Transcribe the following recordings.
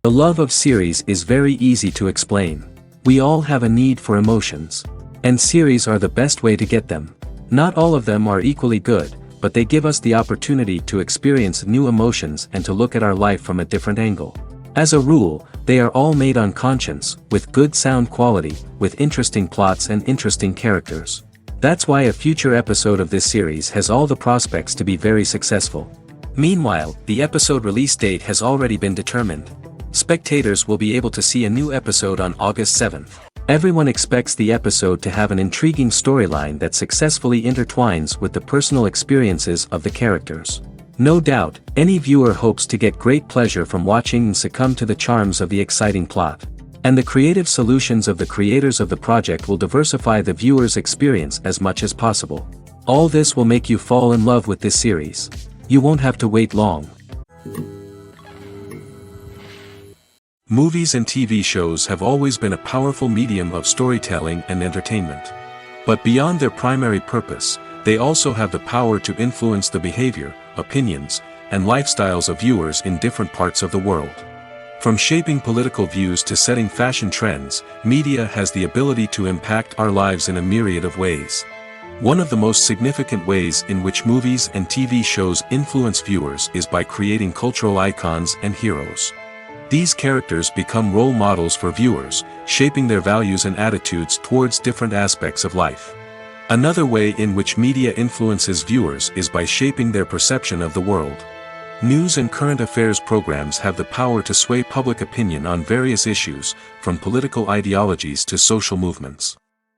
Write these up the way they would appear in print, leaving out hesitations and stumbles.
The love of series is very easy to explain. We all have a need for emotions. And series are the best way to get them. Not all of them are equally good, but they give us the opportunity to experience new emotions and to look at our life from a different angle. As a rule, they are all made on conscience, with good sound quality, with interesting plots and interesting characters. That's why a future episode of this series has all the prospects to be very successful. Meanwhile, the episode release date has already been determined. Spectators will be able to see a new episode on August 7th. Everyone expects the episode to have an intriguing storyline that successfully intertwines with the personal experiences of the characters. No doubt, any viewer hopes to get great pleasure from watching and succumb to the charms of the exciting plot. And the creative solutions of the creators of the project will diversify the viewer's experience as much as possible. All this will make you fall in love with this series. You won't have to wait long. Movies and TV shows have always been a powerful medium of storytelling and entertainment. But beyond their primary purpose, they also have the power to influence the behavior, opinions, and lifestyles of viewers in different parts of the world. From shaping political views to setting fashion trends, media has the ability to impact our lives in a myriad of ways. One of the most significant ways in which movies and TV shows influence viewers is by creating cultural icons and heroes. These characters become role models for viewers, shaping their values and attitudes towards different aspects of life. Another way in which media influences viewers is by shaping their perception of the world. News and current affairs programs have the power to sway public opinion on various issues, from political ideologies to social movements.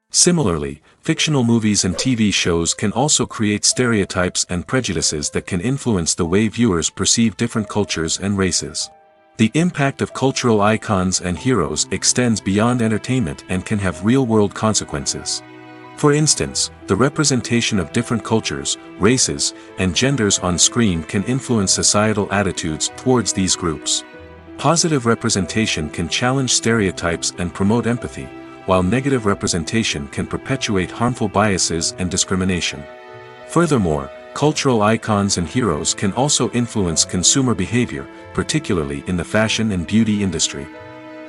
Similarly, fictional movies and TV shows can also create stereotypes and prejudices that can influence the way viewers perceive different cultures and races. The impact of cultural icons and heroes extends beyond entertainment and can have real-world consequences. For instance, the representation of different cultures, races, and genders on screen can influence societal attitudes towards these groups. Positive representation can challenge stereotypes and promote empathy, while negative representation can perpetuate harmful biases and discrimination. Furthermore, cultural icons and heroes can also influence consumer behavior, particularly in the fashion and beauty industry.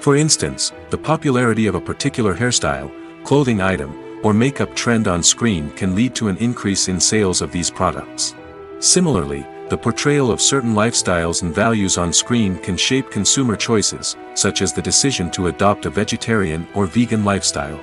For instance, the popularity of a particular hairstyle, clothing item, or makeup trend on screen can lead to an increase in sales of these products. Similarly, the portrayal of certain lifestyles and values on screen can shape consumer choices, such as the decision to adopt a vegetarian or vegan lifestyle.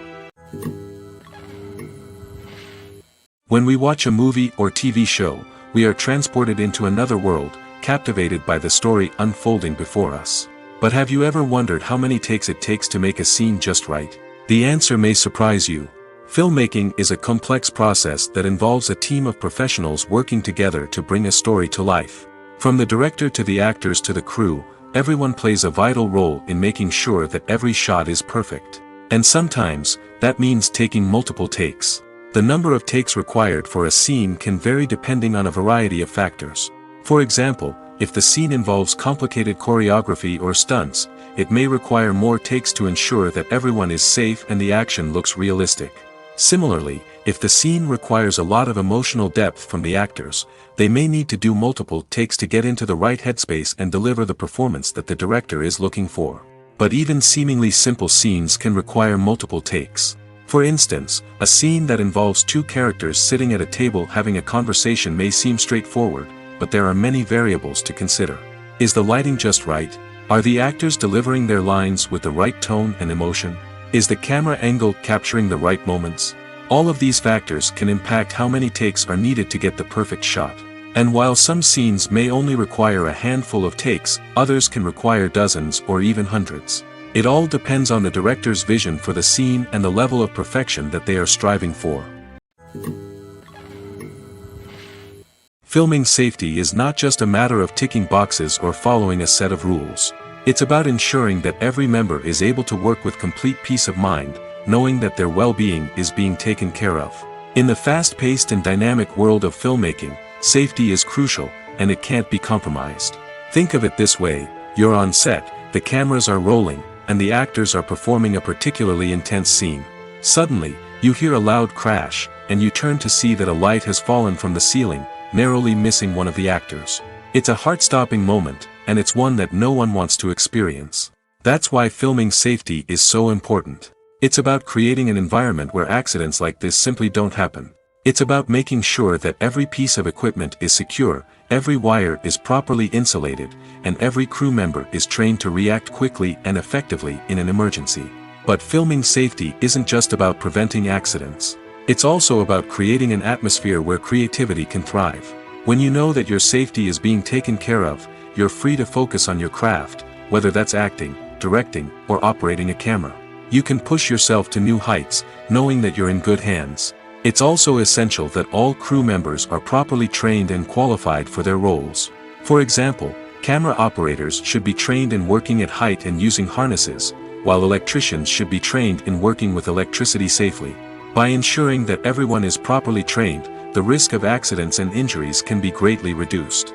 When we watch a movie or TV show, we are transported into another world, captivated by the story unfolding before us. But have you ever wondered how many takes it takes to make a scene just right? The answer may surprise you. Filmmaking is a complex process that involves a team of professionals working together to bring a story to life. From the director to the actors to the crew, everyone plays a vital role in making sure that every shot is perfect. And sometimes, that means taking multiple takes. The number of takes required for a scene can vary depending on a variety of factors. For example, if the scene involves complicated choreography or stunts, it may require more takes to ensure that everyone is safe and the action looks realistic. Similarly, if the scene requires a lot of emotional depth from the actors, they may need to do multiple takes to get into the right headspace and deliver the performance that the director is looking for. But even seemingly simple scenes can require multiple takes. For instance, a scene that involves two characters sitting at a table having a conversation may seem straightforward, but there are many variables to consider. Is the lighting just right? Are the actors delivering their lines with the right tone and emotion? Is the camera angle capturing the right moments? All of these factors can impact how many takes are needed to get the perfect shot. And while some scenes may only require a handful of takes, others can require dozens or even hundreds. It all depends on the director's vision for the scene and the level of perfection that they are striving for. Filming safety is not just a matter of ticking boxes or following a set of rules. It's about ensuring that every member is able to work with complete peace of mind, knowing that their well-being is being taken care of. In the fast-paced and dynamic world of filmmaking, safety is crucial, and it can't be compromised. Think of it this way: you're on set, the cameras are rolling, and the actors are performing a particularly intense scene. Suddenly, you hear a loud crash, and you turn to see that a light has fallen from the ceiling, narrowly missing one of the actors. It's a heart-stopping moment, and it's one that no one wants to experience. That's why filming safety is so important. It's about creating an environment where accidents like this simply don't happen. It's about making sure that every piece of equipment is secure, every wire is properly insulated, and every crew member is trained to react quickly and effectively in an emergency. But filming safety isn't just about preventing accidents. It's also about creating an atmosphere where creativity can thrive. When you know that your safety is being taken care of, you're free to focus on your craft, whether that's acting, directing, or operating a camera. You can push yourself to new heights, knowing that you're in good hands. It's also essential that all crew members are properly trained and qualified for their roles. For example, camera operators should be trained in working at height and using harnesses, while electricians should be trained in working with electricity safely. By ensuring that everyone is properly trained, the risk of accidents and injuries can be greatly reduced.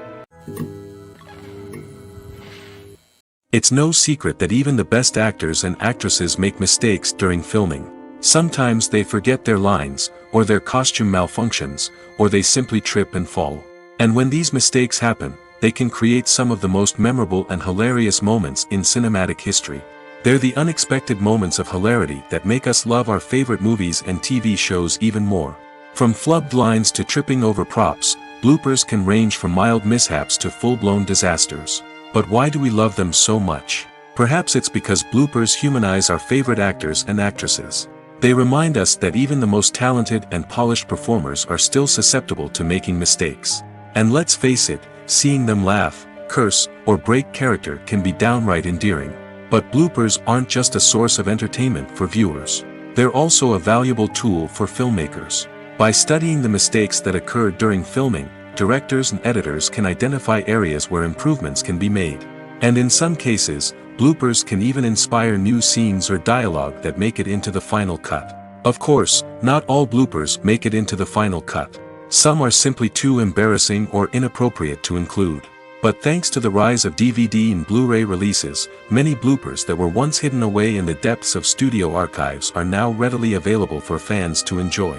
It's no secret that even the best actors and actresses make mistakes during filming. Sometimes they forget their lines, or their costume malfunctions, or they simply trip and fall. And when these mistakes happen, they can create some of the most memorable and hilarious moments in cinematic history. They're the unexpected moments of hilarity that make us love our favorite movies and TV shows even more. From flubbed lines to tripping over props, bloopers can range from mild mishaps to full-blown disasters. But why do we love them so much? Perhaps it's because bloopers humanize our favorite actors and actresses. They remind us that even the most talented and polished performers are still susceptible to making mistakes. And let's face it, seeing them laugh, curse, or break character can be downright endearing. But bloopers aren't just a source of entertainment for viewers. They're also a valuable tool for filmmakers. By studying the mistakes that occur during filming, directors and editors can identify areas where improvements can be made. And in some cases, bloopers can even inspire new scenes or dialogue that make it into the final cut. Of course, not all bloopers make it into the final cut. Some are simply too embarrassing or inappropriate to include. But thanks to the rise of DVD and Blu-ray releases, many bloopers that were once hidden away in the depths of studio archives are now readily available for fans to enjoy.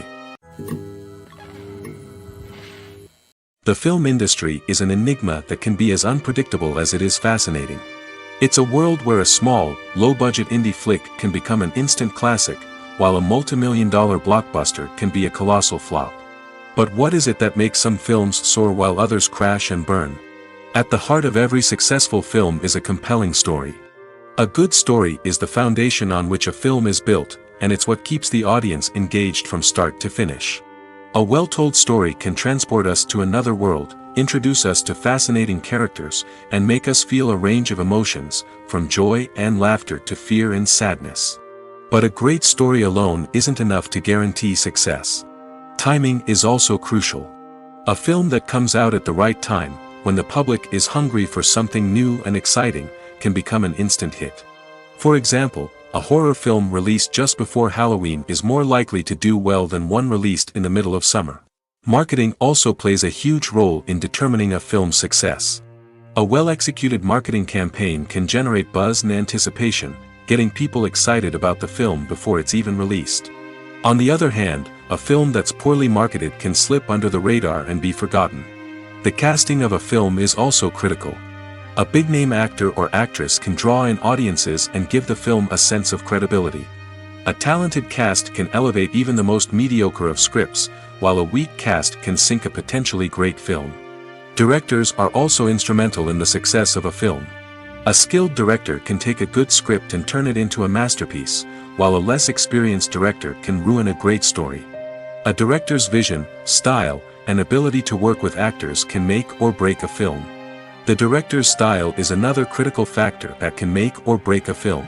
The film industry is an enigma that can be as unpredictable as it is fascinating. It's a world where a small, low-budget indie flick can become an instant classic, while a multi-million-dollar blockbuster can be a colossal flop. But what is it that makes some films soar while others crash and burn? At the heart of every successful film is a compelling story. A good story is the foundation on which a film is built, and it's what keeps the audience engaged from start to finish. A well-told story can transport us to another world, introduce us to fascinating characters, and make us feel a range of emotions, from joy and laughter to fear and sadness. But a great story alone isn't enough to guarantee success. Timing is also crucial. A film that comes out at the right time, when the public is hungry for something new and exciting, can become an instant hit. For example, a horror film released just before Halloween is more likely to do well than one released in the middle of summer. Marketing also plays a huge role in determining a film's success. A well-executed marketing campaign can generate buzz and anticipation, getting people excited about the film before it's even released. On the other hand, a film that's poorly marketed can slip under the radar and be forgotten. The casting of a film is also critical. A big-name actor or actress can draw in audiences and give the film a sense of credibility. A talented cast can elevate even the most mediocre of scripts, while a weak cast can sink a potentially great film. Directors are also instrumental in the success of a film. A skilled director can take a good script and turn it into a masterpiece, while a less experienced director can ruin a great story. A director's vision, style, and ability to work with actors can make or break a film. The director's style is another critical factor that can make or break a film.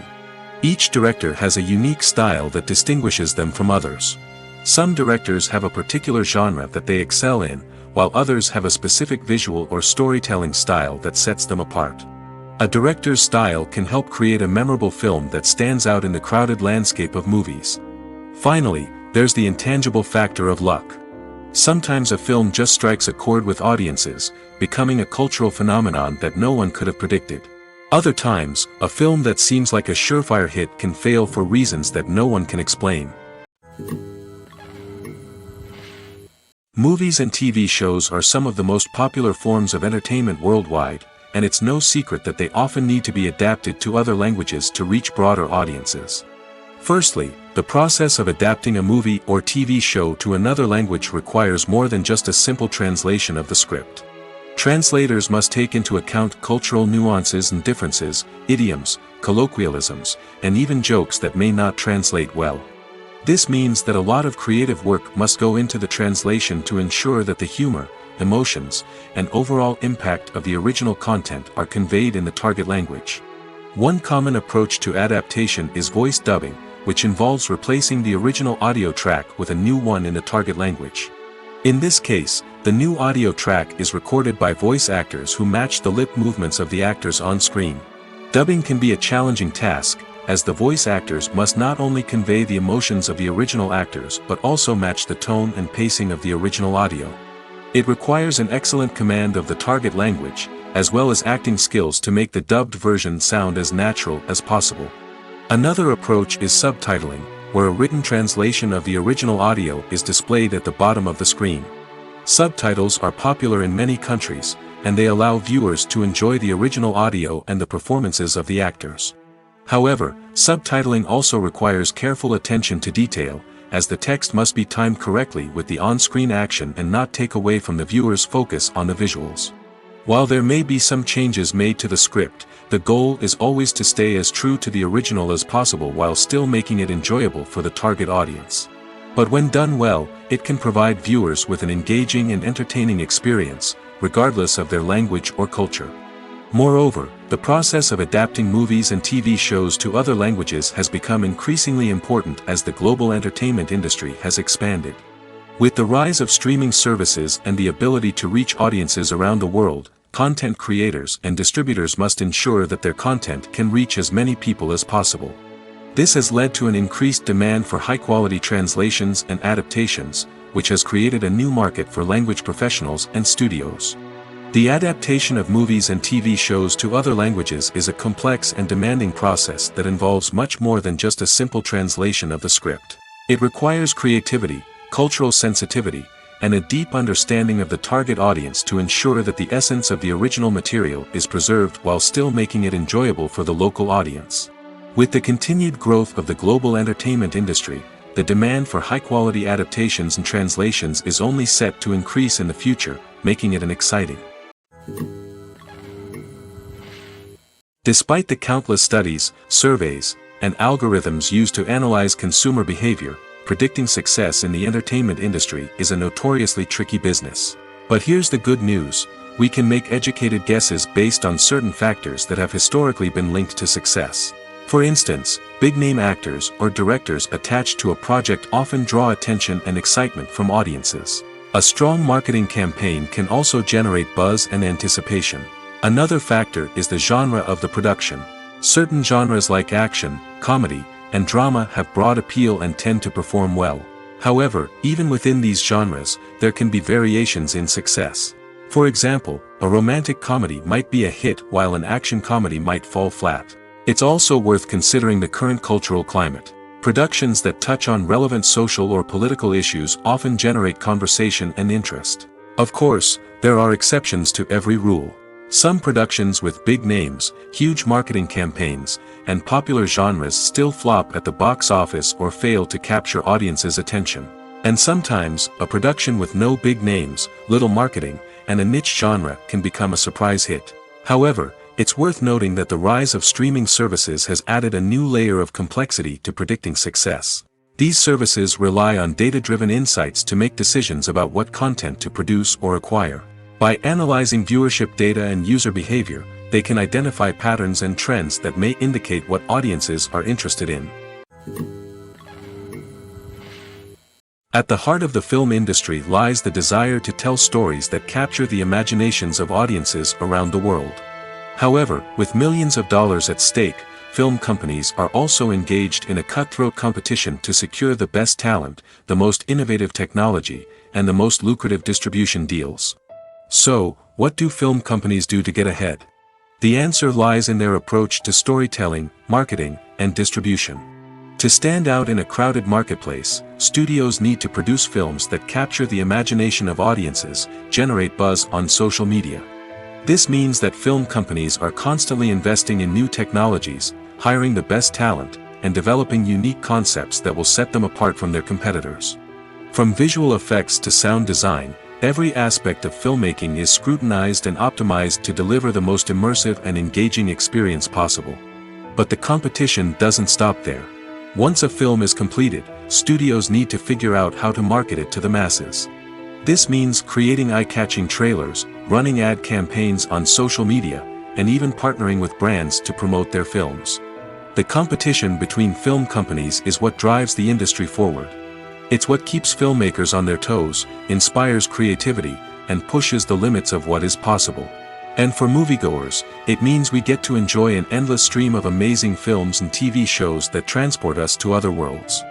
Each director has a unique style that distinguishes them from others. Some directors have a particular genre that they excel in, while others have a specific visual or storytelling style that sets them apart. A director's style can help create a memorable film that stands out in the crowded landscape of movies. Finally, there's the intangible factor of luck. Sometimes a film just strikes a chord with audiences, becoming a cultural phenomenon that no one could have predicted. Other times, a film that seems like a surefire hit can fail for reasons that no one can explain. Movies and TV shows are some of the most popular forms of entertainment worldwide, and it's no secret that they often need to be adapted to other languages to reach broader audiences. Firstly, the process of adapting a movie or TV show to another language requires more than just a simple translation of the script. Translators must take into account cultural nuances and differences, idioms, colloquialisms, and even jokes that may not translate well. This means that a lot of creative work must go into the translation to ensure that the humor, emotions, and overall impact of the original content are conveyed in the target language. One common approach to adaptation is voice dubbing, which involves replacing the original audio track with a new one in the target language. In this case, the new audio track is recorded by voice actors who match the lip movements of the actors on screen. Dubbing can be a challenging task, as the voice actors must not only convey the emotions of the original actors but also match the tone and pacing of the original audio. It requires an excellent command of the target language, as well as acting skills to make the dubbed version sound as natural as possible. Another approach is subtitling, where a written translation of the original audio is displayed at the bottom of the screen. Subtitles are popular in many countries, and they allow viewers to enjoy the original audio and the performances of the actors. However, subtitling also requires careful attention to detail, as the text must be timed correctly with the on-screen action and not take away from the viewer's focus on the visuals. While there may be some changes made to the script, the goal is always to stay as true to the original as possible while still making it enjoyable for the target audience. But when done well, it can provide viewers with an engaging and entertaining experience, regardless of their language or culture. Moreover, the process of adapting movies and TV shows to other languages has become increasingly important as the global entertainment industry has expanded. With the rise of streaming services and the ability to reach audiences around the world, content creators and distributors must ensure that their content can reach as many people as possible. This has led to an increased demand for high-quality translations and adaptations, which has created a new market for language professionals and studios. The adaptation of movies and TV shows to other languages is a complex and demanding process that involves much more than just a simple translation of the script. It requires creativity, cultural sensitivity, and a deep understanding of the target audience to ensure that the essence of the original material is preserved while still making it enjoyable for the local audience. With the continued growth of the global entertainment industry, the demand for high-quality adaptations and translations is only set to increase in the future, making it an exciting. Despite the countless studies, surveys, and algorithms used to analyze consumer behavior, predicting success in the entertainment industry is a notoriously tricky business. But here's the good news: we can make educated guesses based on certain factors that have historically been linked to success. For instance, big-name actors or directors attached to a project often draw attention and excitement from audiences. A strong marketing campaign can also generate buzz and anticipation. Another factor is the genre of the production. Certain genres like action, comedy, and drama have broad appeal and tend to perform well. However, even within these genres, there can be variations in success. For example, a romantic comedy might be a hit while an action comedy might fall flat. It's also worth considering the current cultural climate. Productions that touch on relevant social or political issues often generate conversation and interest. Of course, there are exceptions to every rule. Some productions with big names, huge marketing campaigns, and popular genres still flop at the box office or fail to capture audiences' attention. And sometimes, a production with no big names, little marketing, and a niche genre can become a surprise hit. However, it's worth noting that the rise of streaming services has added a new layer of complexity to predicting success. These services rely on data-driven insights to make decisions about what content to produce or acquire. By analyzing viewership data and user behavior, they can identify patterns and trends that may indicate what audiences are interested in. At the heart of the film industry lies the desire to tell stories that capture the imaginations of audiences around the world. However, with millions of dollars at stake, film companies are also engaged in a cutthroat competition to secure the best talent, the most innovative technology, and the most lucrative distribution deals. So, what do film companies do to get ahead? The answer lies in their approach to storytelling, marketing, and distribution. To stand out in a crowded marketplace, studios need to produce films that capture the imagination of audiences, generate buzz on social media, This means that film companies are constantly investing in new technologies, hiring the best talent, and developing unique concepts that will set them apart from their competitors. From visual effects to sound design, every aspect of filmmaking is scrutinized and optimized to deliver the most immersive and engaging experience possible. But the competition doesn't stop there. Once a film is completed, studios need to figure out how to market it to the masses. This means creating eye-catching trailers, running ad campaigns on social media, and even partnering with brands to promote their films. The competition between film companies is what drives the industry forward. It's what keeps filmmakers on their toes, inspires creativity, and pushes the limits of what is possible. And for moviegoers, it means we get to enjoy an endless stream of amazing films and TV shows that transport us to other worlds.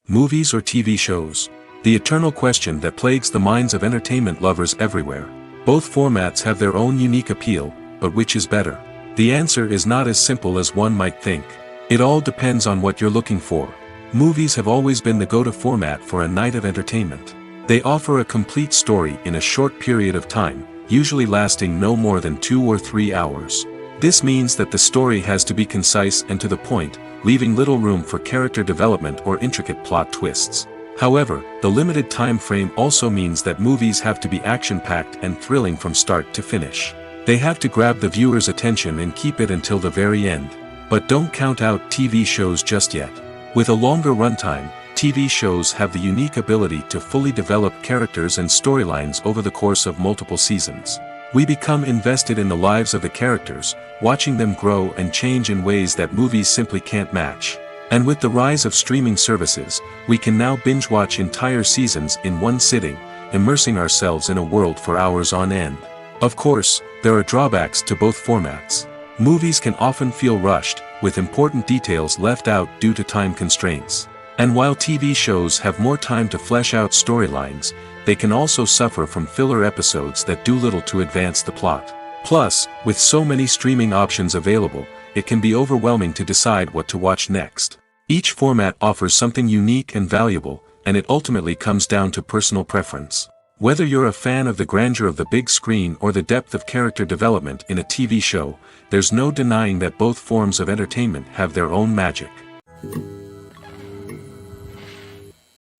Movies or TV shows? The eternal question that plagues the minds of entertainment lovers everywhere. Both formats have their own unique appeal, but which is better? The answer is not as simple as one might think. It all depends on what you're looking for. Movies have always been the go-to format for a night of entertainment. They offer a complete story in a short period of time, usually lasting no more than 2 or 3 hours. This means that the story has to be concise and to the point, leaving little room for character development or intricate plot twists. However, the limited time frame also means that movies have to be action-packed and thrilling from start to finish. They have to grab the viewer's attention and keep it until the very end. But don't count out TV shows just yet. With a longer runtime, TV shows have the unique ability to fully develop characters and storylines over the course of multiple seasons. We become invested in the lives of the characters, watching them grow and change in ways that movies simply can't match. And with the rise of streaming services, we can now binge-watch entire seasons in one sitting, immersing ourselves in a world for hours on end. Of course, there are drawbacks to both formats. Movies can often feel rushed, with important details left out due to time constraints. And while TV shows have more time to flesh out storylines, they can also suffer from filler episodes that do little to advance the plot. Plus, with so many streaming options available, it can be overwhelming to decide what to watch next. Each format offers something unique and valuable, and it ultimately comes down to personal preference. Whether you're a fan of the grandeur of the big screen or the depth of character development in a TV show, there's no denying that both forms of entertainment have their own magic.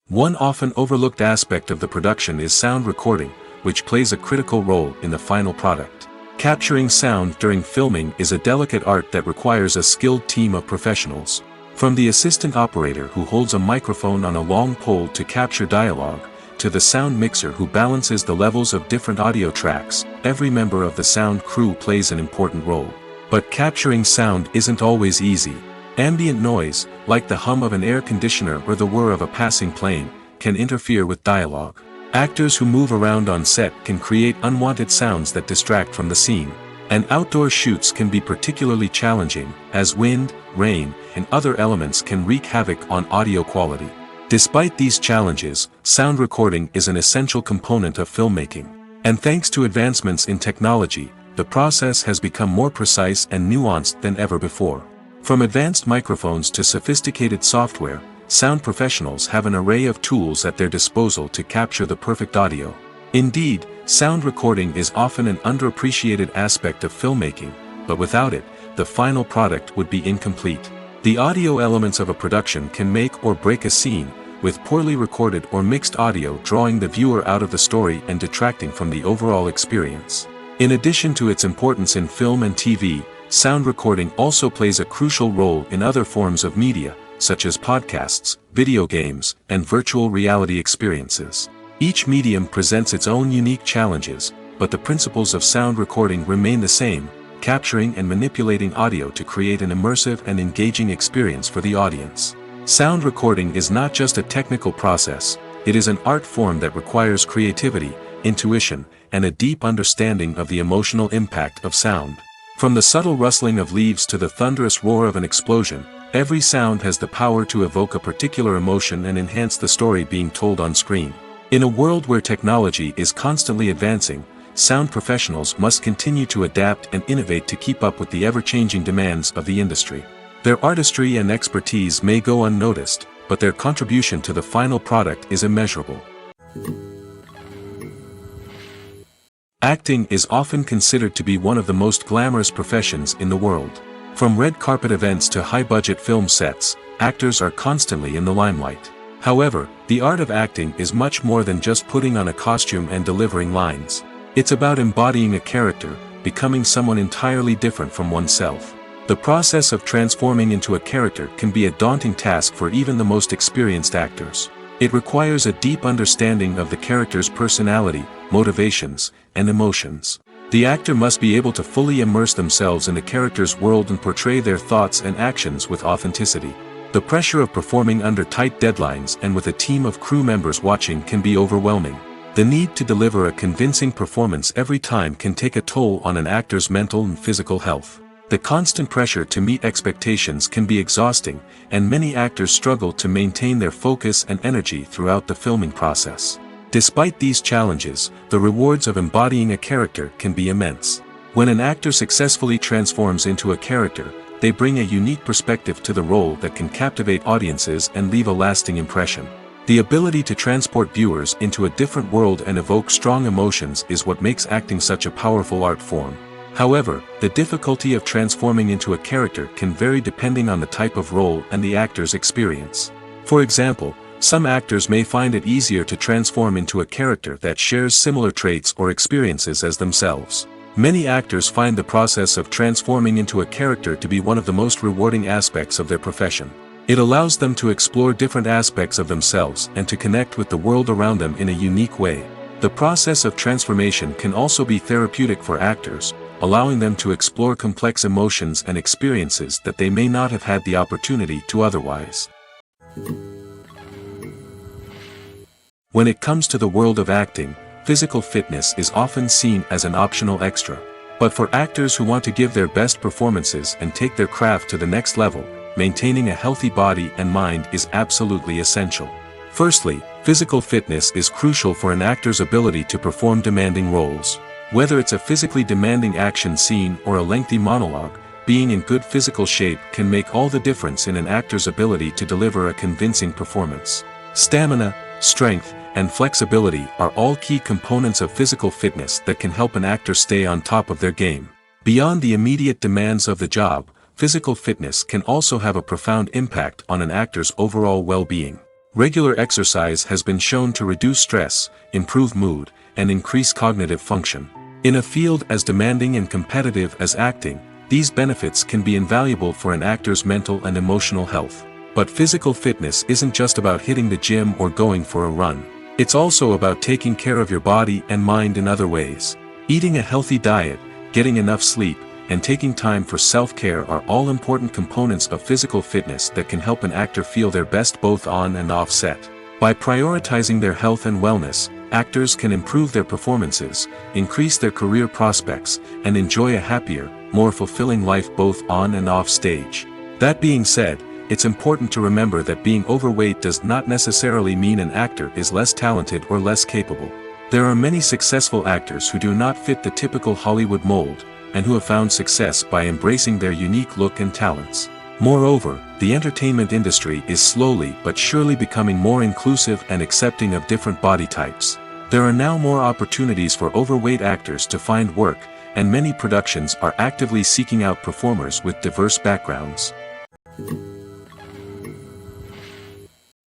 One often overlooked aspect of the production is sound recording, which plays a critical role in the final product. Capturing sound during filming is a delicate art that requires a skilled team of professionals. From the assistant operator who holds a microphone on a long pole to capture dialogue, to the sound mixer who balances the levels of different audio tracks, every member of the sound crew plays an important role. But capturing sound isn't always easy. Ambient noise, like the hum of an air conditioner or the whir of a passing plane, can interfere with dialogue. Actors who move around on set can create unwanted sounds that distract from the scene. And outdoor shoots can be particularly challenging, as wind, rain, and other elements can wreak havoc on audio quality. Despite these challenges, sound recording is an essential component of filmmaking. And thanks to advancements in technology, the process has become more precise and nuanced than ever before. From advanced microphones to sophisticated software, sound professionals have an array of tools at their disposal to capture the perfect audio. Indeed, sound recording is often an underappreciated aspect of filmmaking, but without it, the final product would be incomplete. The audio elements of a production can make or break a scene, with poorly recorded or mixed audio drawing the viewer out of the story and detracting from the overall experience. In addition to its importance in film and TV, sound recording also plays a crucial role in other forms of media, such as podcasts, video games, and virtual reality experiences. Each medium presents its own unique challenges, but the principles of sound recording remain the same, capturing and manipulating audio to create an immersive and engaging experience for the audience. Sound recording is not just a technical process, it is an art form that requires creativity, intuition, and a deep understanding of the emotional impact of sound. From the subtle rustling of leaves to the thunderous roar of an explosion, every sound has the power to evoke a particular emotion and enhance the story being told on screen. In a world where technology is constantly advancing, sound professionals must continue to adapt and innovate to keep up with the ever-changing demands of the industry. Their artistry and expertise may go unnoticed, but their contribution to the final product is immeasurable. Acting is often considered to be one of the most glamorous professions in the world. From red carpet events to high-budget film sets, actors are constantly in the limelight. However, the art of acting is much more than just putting on a costume and delivering lines. It's about embodying a character, becoming someone entirely different from oneself. The process of transforming into a character can be a daunting task for even the most experienced actors. It requires a deep understanding of the character's personality, motivations, and emotions. The actor must be able to fully immerse themselves in the character's world and portray their thoughts and actions with authenticity. The pressure of performing under tight deadlines and with a team of crew members watching can be overwhelming. The need to deliver a convincing performance every time can take a toll on an actor's mental and physical health. The constant pressure to meet expectations can be exhausting, and many actors struggle to maintain their focus and energy throughout the filming process. Despite these challenges, the rewards of embodying a character can be immense. When an actor successfully transforms into a character, they bring a unique perspective to the role that can captivate audiences and leave a lasting impression. The ability to transport viewers into a different world and evoke strong emotions is what makes acting such a powerful art form. However, the difficulty of transforming into a character can vary depending on the type of role and the actor's experience. For example, some actors may find it easier to transform into a character that shares similar traits or experiences as themselves. Many actors find the process of transforming into a character to be one of the most rewarding aspects of their profession. It allows them to explore different aspects of themselves and to connect with the world around them in a unique way. The process of transformation can also be therapeutic for actors, allowing them to explore complex emotions and experiences that they may not have had the opportunity to otherwise. When it comes to the world of acting, physical fitness is often seen as an optional extra. But for actors who want to give their best performances and take their craft to the next level, maintaining a healthy body and mind is absolutely essential. Firstly, physical fitness is crucial for an actor's ability to perform demanding roles. Whether it's a physically demanding action scene or a lengthy monologue, being in good physical shape can make all the difference in an actor's ability to deliver a convincing performance. Stamina, strength, and flexibility are all key components of physical fitness that can help an actor stay on top of their game. Beyond the immediate demands of the job, physical fitness can also have a profound impact on an actor's overall well-being. Regular exercise has been shown to reduce stress, improve mood, and increase cognitive function. In a field as demanding and competitive as acting, these benefits can be invaluable for an actor's mental and emotional health. But physical fitness isn't just about hitting the gym or going for a run. It's also about taking care of your body and mind in other ways. Eating a healthy diet, getting enough sleep, and taking time for self-care are all important components of physical fitness that can help an actor feel their best both on and off set. By prioritizing their health and wellness, actors can improve their performances, increase their career prospects, and enjoy a happier, more fulfilling life both on and off stage. That being said, it's important to remember that being overweight does not necessarily mean an actor is less talented or less capable. There are many successful actors who do not fit the typical Hollywood mold, and who have found success by embracing their unique look and talents. Moreover, the entertainment industry is slowly but surely becoming more inclusive and accepting of different body types. There are now more opportunities for overweight actors to find work, and many productions are actively seeking out performers with diverse backgrounds.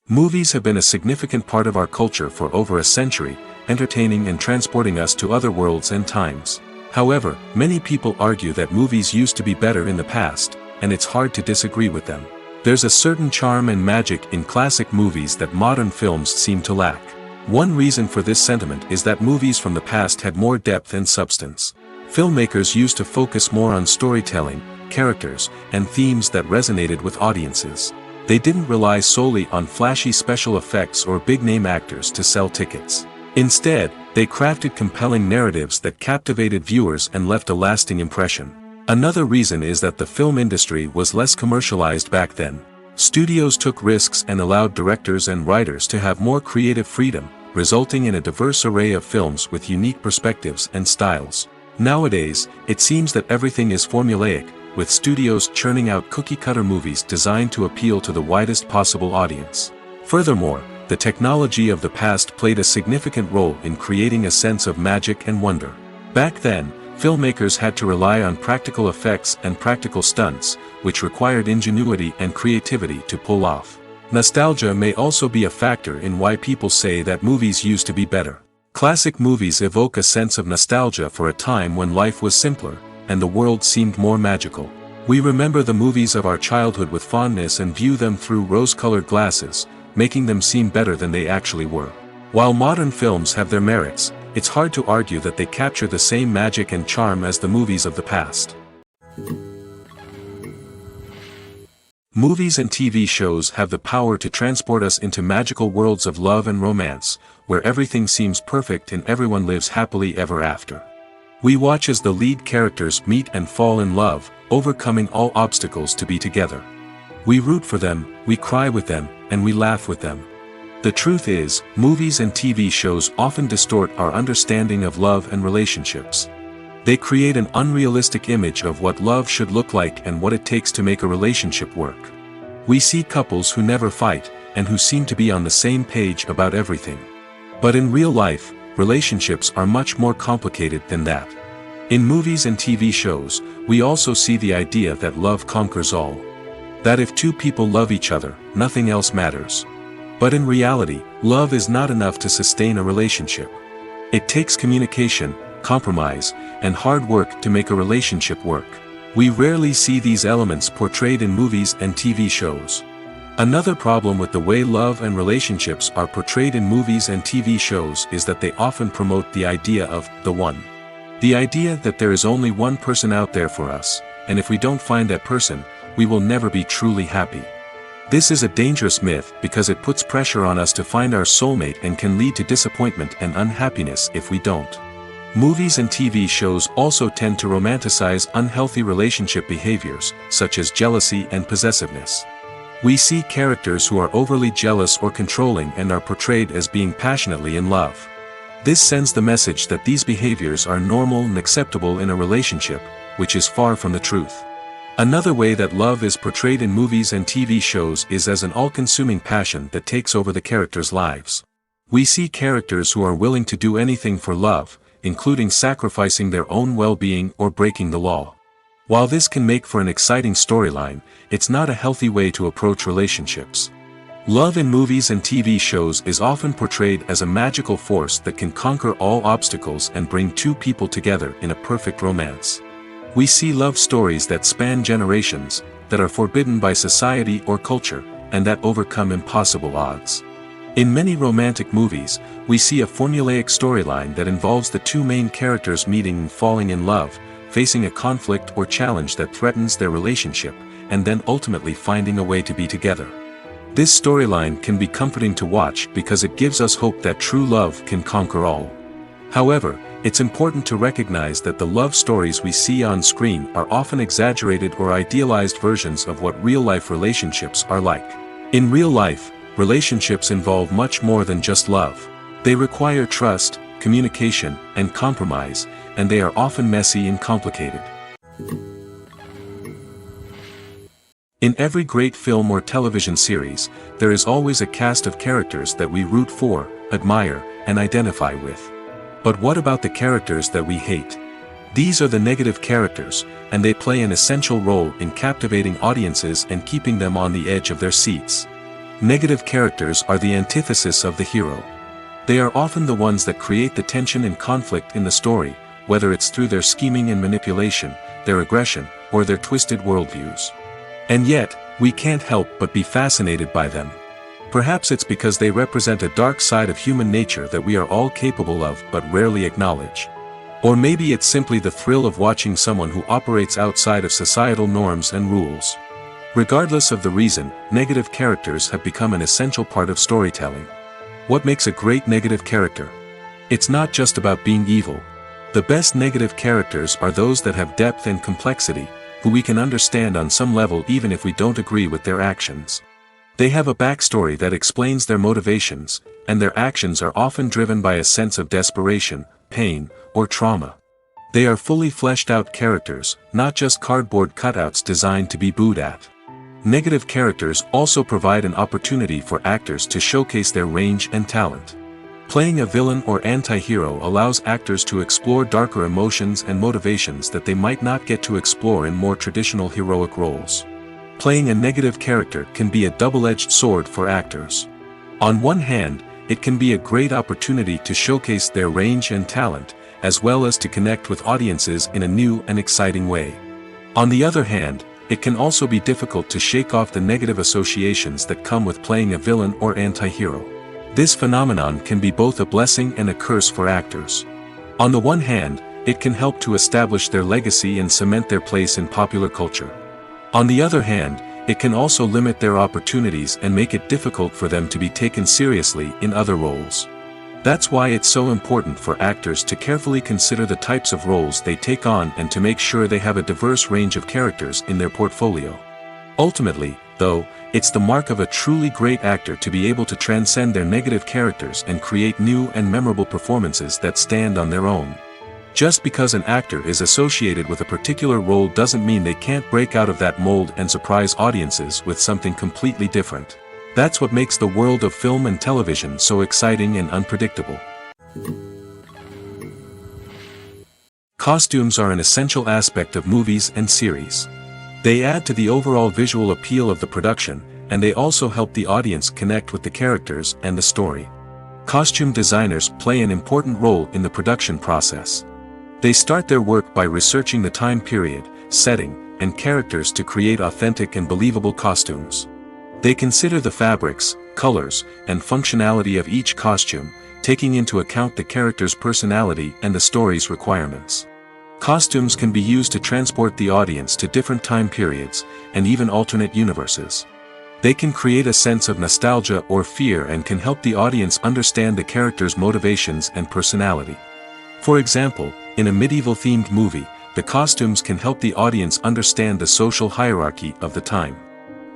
Movies have been a significant part of our culture for over a century, entertaining and transporting us to other worlds and times. However, many people argue that movies used to be better in the past, and it's hard to disagree with them. There's a certain charm and magic in classic movies that modern films seem to lack. One reason for this sentiment is that movies from the past had more depth and substance. Filmmakers used to focus more on storytelling, characters, and themes that resonated with audiences. They didn't rely solely on flashy special effects or big-name actors to sell tickets. Instead, they crafted compelling narratives that captivated viewers and left a lasting impression. Another reason is that the film industry was less commercialized back then. Studios took risks and allowed directors and writers to have more creative freedom, resulting in a diverse array of films with unique perspectives and styles. Nowadays, it seems that everything is formulaic, with studios churning out cookie-cutter movies designed to appeal to the widest possible audience. Furthermore, the technology of the past played a significant role in creating a sense of magic and wonder. Back then, filmmakers had to rely on practical effects and practical stunts, which required ingenuity and creativity to pull off. Nostalgia may also be a factor in why people say that movies used to be better. Classic movies evoke a sense of nostalgia for a time when life was simpler, and the world seemed more magical. We remember the movies of our childhood with fondness and view them through rose-colored glasses, making them seem better than they actually were. While modern films have their merits, it's hard to argue that they capture the same magic and charm as the movies of the past. Movies and TV shows have the power to transport us into magical worlds of love and romance, where everything seems perfect and everyone lives happily ever after. We watch as the lead characters meet and fall in love, overcoming all obstacles to be together. We root for them, we cry with them, and we laugh with them. The truth is, movies and TV shows often distort our understanding of love and relationships. They create an unrealistic image of what love should look like and what it takes to make a relationship work. We see couples who never fight, and who seem to be on the same page about everything. But in real life, relationships are much more complicated than that. In movies and TV shows, we also see the idea that love conquers all. That if two people love each other, nothing else matters. But in reality, love is not enough to sustain a relationship. It takes communication, compromise, and hard work to make a relationship work. We rarely see these elements portrayed in movies and TV shows. Another problem with the way love and relationships are portrayed in movies and TV shows is that they often promote the idea of the one. The idea that there is only one person out there for us, and if we don't find that person, we will never be truly happy. This is a dangerous myth because it puts pressure on us to find our soulmate and can lead to disappointment and unhappiness if we don't. Movies and TV shows also tend to romanticize unhealthy relationship behaviors, such as jealousy and possessiveness. We see characters who are overly jealous or controlling and are portrayed as being passionately in love. This sends the message that these behaviors are normal and acceptable in a relationship, which is far from the truth. Another way that love is portrayed in movies and TV shows is as an all-consuming passion that takes over the characters' lives. We see characters who are willing to do anything for love, including sacrificing their own well-being or breaking the law. While this can make for an exciting storyline, it's not a healthy way to approach relationships. Love in movies and TV shows is often portrayed as a magical force that can conquer all obstacles and bring two people together in a perfect romance. We see love stories that span generations, that are forbidden by society or culture, and that overcome impossible odds. In many romantic movies, we see a formulaic storyline that involves the two main characters meeting and falling in love, facing a conflict or challenge that threatens their relationship, and then ultimately finding a way to be together. This storyline can be comforting to watch because it gives us hope that true love can conquer all. However, it's important to recognize that the love stories we see on screen are often exaggerated or idealized versions of what real-life relationships are like. In real life, relationships involve much more than just love. They require trust, communication, and compromise, and they are often messy and complicated. In every great film or television series, there is always a cast of characters that we root for, admire, and identify with. But what about the characters that we hate? These are the negative characters, and they play an essential role in captivating audiences and keeping them on the edge of their seats. Negative characters are the antithesis of the hero. They are often the ones that create the tension and conflict in the story, whether it's through their scheming and manipulation, their aggression, or their twisted worldviews. And yet, we can't help but be fascinated by them. Perhaps it's because they represent a dark side of human nature that we are all capable of but rarely acknowledge. Or maybe it's simply the thrill of watching someone who operates outside of societal norms and rules. Regardless of the reason, negative characters have become an essential part of storytelling. What makes a great negative character? It's not just about being evil. The best negative characters are those that have depth and complexity, who we can understand on some level even if we don't agree with their actions. They have a backstory that explains their motivations, and their actions are often driven by a sense of desperation, pain, or trauma. They are fully fleshed out characters, not just cardboard cutouts designed to be booed at. Negative characters also provide an opportunity for actors to showcase their range and talent. Playing a villain or anti-hero allows actors to explore darker emotions and motivations that they might not get to explore in more traditional heroic roles. Playing a negative character can be a double-edged sword for actors. On one hand, it can be a great opportunity to showcase their range and talent, as well as to connect with audiences in a new and exciting way. On the other hand, it can also be difficult to shake off the negative associations that come with playing a villain or anti-hero. This phenomenon can be both a blessing and a curse for actors. On the one hand, it can help to establish their legacy and cement their place in popular culture. On the other hand, it can also limit their opportunities and make it difficult for them to be taken seriously in other roles. That's why it's so important for actors to carefully consider the types of roles they take on and to make sure they have a diverse range of characters in their portfolio. Ultimately, though, it's the mark of a truly great actor to be able to transcend their negative characters and create new and memorable performances that stand on their own. Just because an actor is associated with a particular role doesn't mean they can't break out of that mold and surprise audiences with something completely different. That's what makes the world of film and television so exciting and unpredictable. Costumes are an essential aspect of movies and series. They add to the overall visual appeal of the production, and they also help the audience connect with the characters and the story. Costume designers play an important role in the production process. They start their work by researching the time period, setting, and characters to create authentic and believable costumes. They consider the fabrics, colors, and functionality of each costume, taking into account the character's personality and the story's requirements. Costumes can be used to transport the audience to different time periods, and even alternate universes. They can create a sense of nostalgia or fear and can help the audience understand the character's motivations and personality. For example, in a medieval-themed movie, the costumes can help the audience understand the social hierarchy of the time.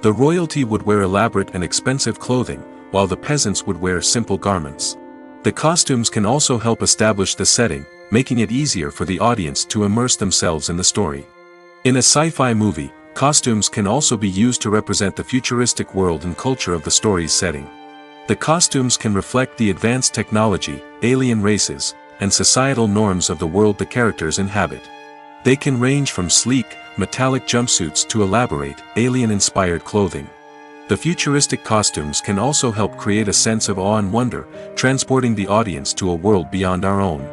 The royalty would wear elaborate and expensive clothing, while the peasants would wear simple garments. The costumes can also help establish the setting, making it easier for the audience to immerse themselves in the story. In a sci-fi movie, costumes can also be used to represent the futuristic world and culture of the story's setting. The costumes can reflect the advanced technology, alien races, and societal norms of the world the characters inhabit. They can range from sleek, metallic jumpsuits to elaborate, alien-inspired clothing. The futuristic costumes can also help create a sense of awe and wonder, transporting the audience to a world beyond our own.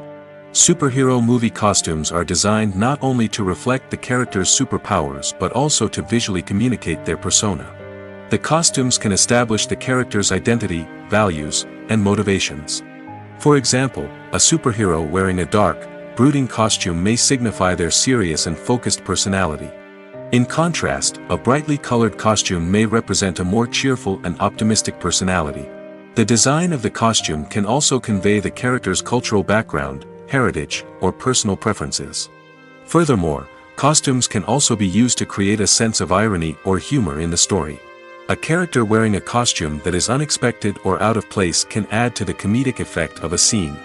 Superhero movie costumes are designed not only to reflect the character's superpowers but also to visually communicate their persona. The costumes can establish the character's identity, values, and motivations. For example, a superhero wearing a dark, brooding costume may signify their serious and focused personality. In contrast, a brightly colored costume may represent a more cheerful and optimistic personality. The design of the costume can also convey the character's cultural background, heritage, or personal preferences. Furthermore, costumes can also be used to create a sense of irony or humor in the story. A character wearing a costume that is unexpected or out of place can add to the comedic effect of a scene.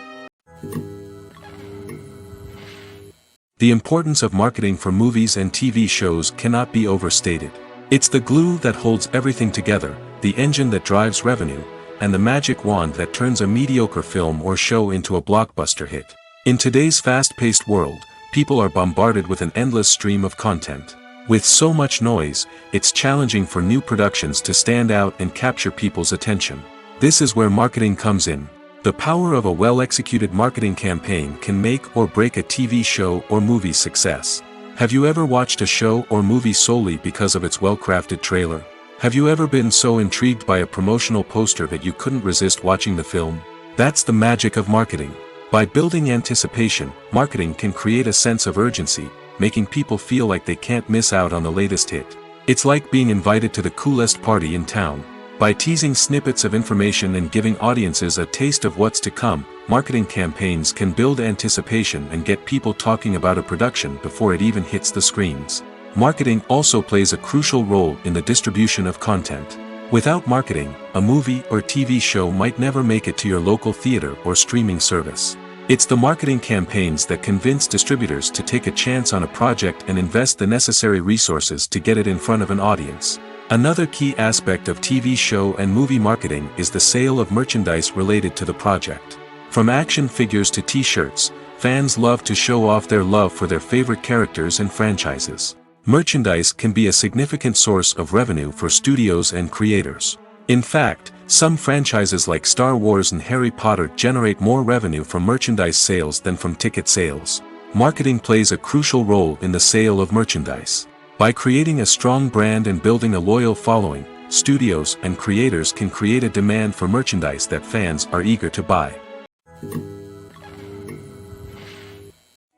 The importance of marketing for movies and TV shows cannot be overstated. It's the glue that holds everything together, the engine that drives revenue, and the magic wand that turns a mediocre film or show into a blockbuster hit. In today's fast-paced world, people are bombarded with an endless stream of content. With so much noise, it's challenging for new productions to stand out and capture people's attention. This is where marketing comes in. The power of a well-executed marketing campaign can make or break a TV show or movie's success. Have you ever watched a show or movie solely because of its well-crafted trailer? Have you ever been so intrigued by a promotional poster that you couldn't resist watching the film? That's the magic of marketing. By building anticipation, marketing can create a sense of urgency, making people feel like they can't miss out on the latest hit. It's like being invited to the coolest party in town. By teasing snippets of information and giving audiences a taste of what's to come, marketing campaigns can build anticipation and get people talking about a production before it even hits the screens. Marketing also plays a crucial role in the distribution of content. Without marketing, a movie or TV show might never make it to your local theater or streaming service. It's the marketing campaigns that convince distributors to take a chance on a project and invest the necessary resources to get it in front of an audience. Another key aspect of TV show and movie marketing is the sale of merchandise related to the project. From action figures to t-shirts, fans love to show off their love for their favorite characters and franchises. Merchandise can be a significant source of revenue for studios and creators. In fact, some franchises like Star Wars and Harry Potter generate more revenue from merchandise sales than from ticket sales. Marketing plays a crucial role in the sale of merchandise. By creating a strong brand and building a loyal following, studios and creators can create a demand for merchandise that fans are eager to buy.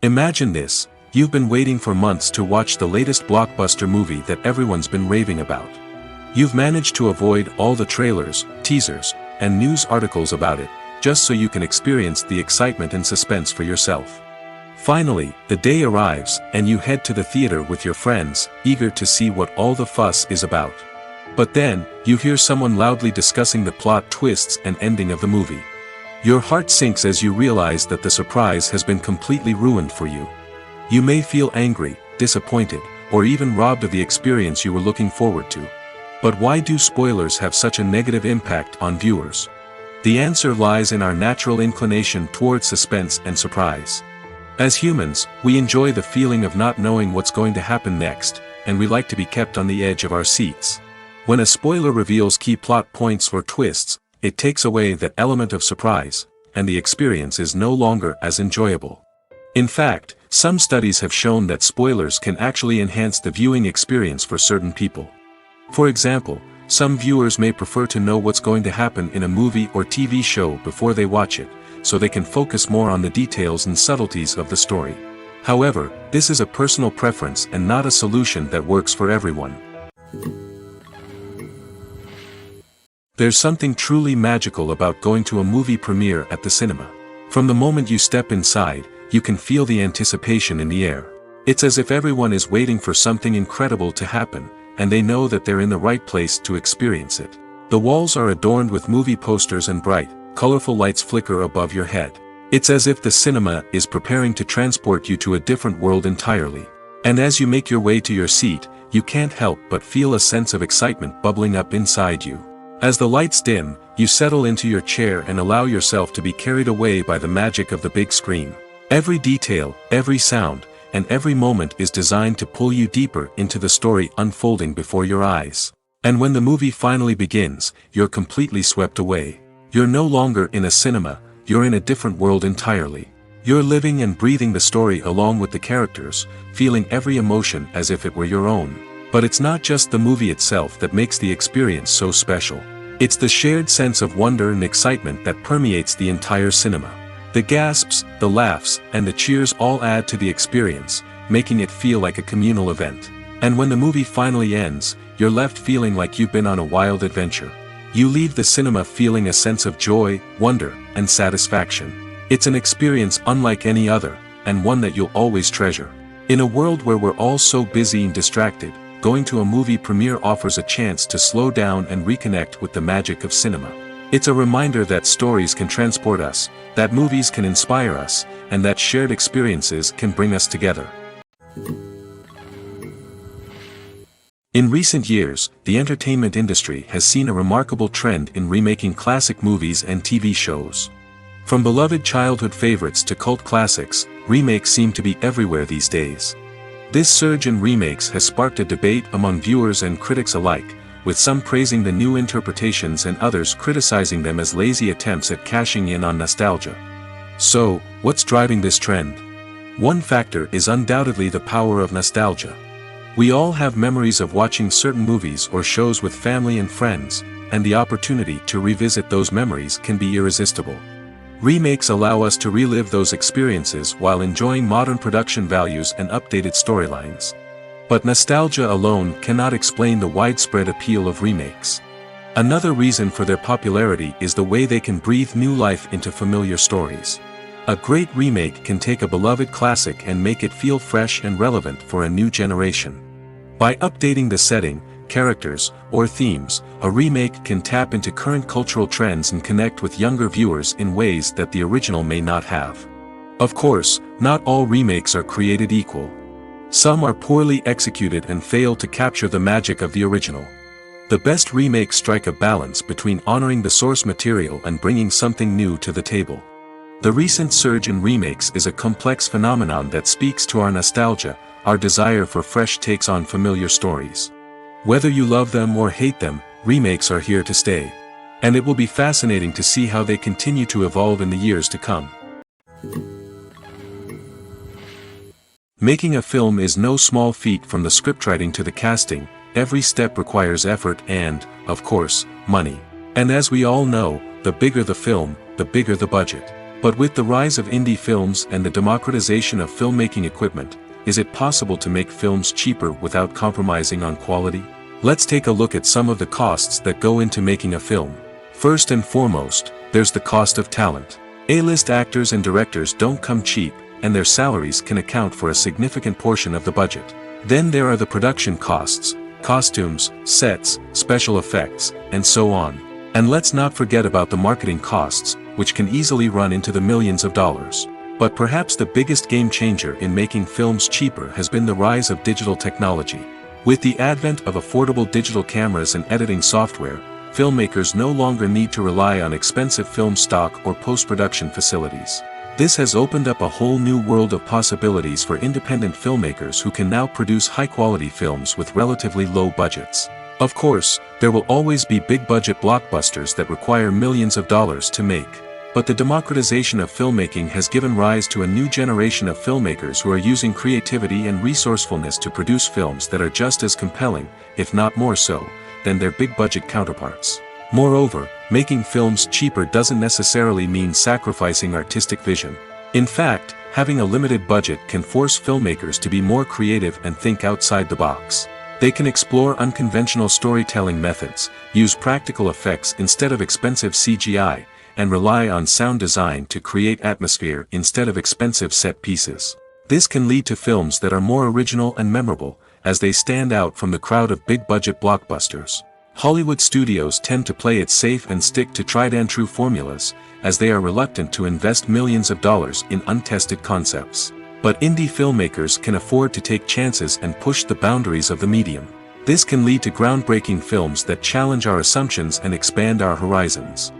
Imagine this: you've been waiting for months to watch the latest blockbuster movie that everyone's been raving about. You've managed to avoid all the trailers, teasers, and news articles about it, just so you can experience the excitement and suspense for yourself. Finally, the day arrives, and you head to the theater with your friends, eager to see what all the fuss is about. But then, you hear someone loudly discussing the plot twists and ending of the movie. Your heart sinks as you realize that the surprise has been completely ruined for you. You may feel angry, disappointed, or even robbed of the experience you were looking forward to. But why do spoilers have such a negative impact on viewers? The answer lies in our natural inclination towards suspense and surprise. As humans, we enjoy the feeling of not knowing what's going to happen next, and we like to be kept on the edge of our seats. When a spoiler reveals key plot points or twists, it takes away that element of surprise, and the experience is no longer as enjoyable. In fact, some studies have shown that spoilers can actually enhance the viewing experience for certain people. For example, some viewers may prefer to know what's going to happen in a movie or TV show before they watch it, so they can focus more on the details and subtleties of the story. However, this is a personal preference and not a solution that works for everyone. There's something truly magical about going to a movie premiere at the cinema. From the moment you step inside, you can feel the anticipation in the air. It's as if everyone is waiting for something incredible to happen, and they know that they're in the right place to experience it. The walls are adorned with movie posters and bright, colorful lights flicker above your head. It's as if the cinema is preparing to transport you to a different world entirely. And as you make your way to your seat, you can't help but feel a sense of excitement bubbling up inside you. As the lights dim, you settle into your chair and allow yourself to be carried away by the magic of the big screen. Every detail, every sound, and every moment is designed to pull you deeper into the story unfolding before your eyes. And when the movie finally begins, you're completely swept away. You're no longer in a cinema, you're in a different world entirely. You're living and breathing the story along with the characters, feeling every emotion as if it were your own. But it's not just the movie itself that makes the experience so special. It's the shared sense of wonder and excitement that permeates the entire cinema. The gasps, the laughs, and the cheers all add to the experience, making it feel like a communal event. And when the movie finally ends, you're left feeling like you've been on a wild adventure. You leave the cinema feeling a sense of joy, wonder, and satisfaction. It's an experience unlike any other, and one that you'll always treasure. In a world where we're all so busy and distracted, going to a movie premiere offers a chance to slow down and reconnect with the magic of cinema. It's a reminder that stories can transport us, that movies can inspire us, and that shared experiences can bring us together. In recent years, the entertainment industry has seen a remarkable trend in remaking classic movies and TV shows. From beloved childhood favorites to cult classics, remakes seem to be everywhere these days. This surge in remakes has sparked a debate among viewers and critics alike, with some praising the new interpretations and others criticizing them as lazy attempts at cashing in on nostalgia. So, what's driving this trend? One factor is undoubtedly the power of nostalgia. We all have memories of watching certain movies or shows with family and friends, and the opportunity to revisit those memories can be irresistible. Remakes allow us to relive those experiences while enjoying modern production values and updated storylines. But nostalgia alone cannot explain the widespread appeal of remakes. Another reason for their popularity is the way they can breathe new life into familiar stories. A great remake can take a beloved classic and make it feel fresh and relevant for a new generation. By updating the setting, characters, or themes, a remake can tap into current cultural trends and connect with younger viewers in ways that the original may not have. Of course, not all remakes are created equal. Some are poorly executed and fail to capture the magic of the original. The best remakes strike a balance between honoring the source material and bringing something new to the table. The recent surge in remakes is a complex phenomenon that speaks to our nostalgia, our desire for fresh takes on familiar stories. Whether you love them or hate them, remakes are here to stay. And it will be fascinating to see how they continue to evolve in the years to come. Making a film is no small feat. From the scriptwriting to the casting, every step requires effort and, of course, money. And as we all know, the bigger the film, the bigger the budget. But with the rise of indie films and the democratization of filmmaking equipment, is it possible to make films cheaper without compromising on quality? Let's take a look at some of the costs that go into making a film. First and foremost, there's the cost of talent. A-list actors and directors don't come cheap, and their salaries can account for a significant portion of the budget. Then there are the production costs, costumes, sets, special effects, and so on. And let's not forget about the marketing costs, which can easily run into the millions of dollars. But perhaps the biggest game changer in making films cheaper has been the rise of digital technology. With the advent of affordable digital cameras and editing software, filmmakers no longer need to rely on expensive film stock or post-production facilities. This has opened up a whole new world of possibilities for independent filmmakers who can now produce high-quality films with relatively low budgets. Of course, there will always be big-budget blockbusters that require millions of dollars to make. But the democratization of filmmaking has given rise to a new generation of filmmakers who are using creativity and resourcefulness to produce films that are just as compelling, if not more so, than their big-budget counterparts. Moreover, making films cheaper doesn't necessarily mean sacrificing artistic vision. In fact, having a limited budget can force filmmakers to be more creative and think outside the box. They can explore unconventional storytelling methods, use practical effects instead of expensive CGI, and rely on sound design to create atmosphere instead of expensive set pieces. This can lead to films that are more original and memorable, as they stand out from the crowd of big-budget blockbusters. Hollywood studios tend to play it safe and stick to tried-and-true formulas, as they are reluctant to invest millions of dollars in untested concepts. But indie filmmakers can afford to take chances and push the boundaries of the medium. This can lead to groundbreaking films that challenge our assumptions and expand our horizons.